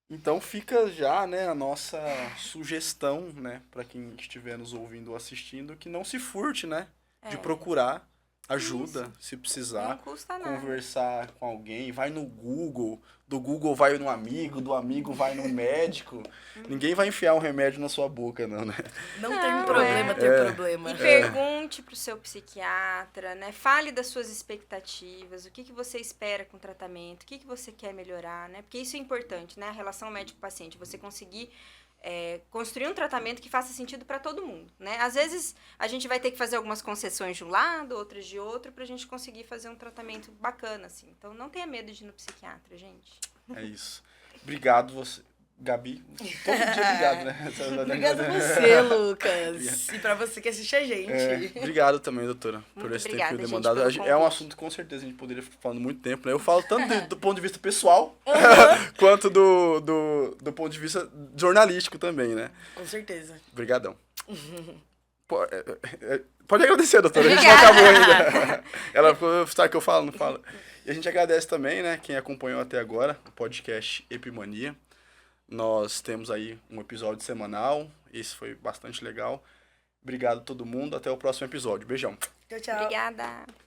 Então fica já, né, a nossa sugestão, né, para quem estiver nos ouvindo ou assistindo, que não se furte, né, de procurar ajuda, se
Não
precisar,
custa nada.
conversar com alguém, vai no Google, do Google vai no amigo, do amigo vai no médico. Ninguém vai enfiar um remédio na sua boca, não, né?
Não
Não,
tem problema ter problema.
E pergunte pro seu psiquiatra, né? Fale das suas expectativas, o que você espera com o tratamento, o que você quer melhorar, né? Porque isso é importante, né? A relação médico-paciente, você conseguir construir um tratamento que faça sentido para todo mundo, né? Às vezes a gente vai ter que fazer algumas concessões de um lado, outras de outro, pra gente conseguir fazer um tratamento bacana, assim. Então não tenha medo de ir no psiquiatra, gente.
É isso. Obrigado você, Gabi. Todo dia obrigado, né?
Obrigada a você, Lucas. E pra você que assiste a gente.
Obrigado também, doutora, por
Muito
esse
obrigada,
tempo
gente,
demandado.
pelo
É um
convite.
assunto que com certeza a gente poderia ficar falando muito tempo, né? Eu falo tanto do ponto de vista pessoal, quanto do ponto de vista jornalístico também, né?
Com certeza.
Obrigadão. Pode agradecer, doutora. A gente não acabou ainda. Ela sabe que eu falo, não falo. E a gente agradece também, né, quem acompanhou até agora o podcast Epimania. Nós temos aí um episódio semanal. Esse foi bastante legal. Obrigado a todo mundo. Até o próximo episódio. Beijão.
Tchau, tchau.
Obrigada.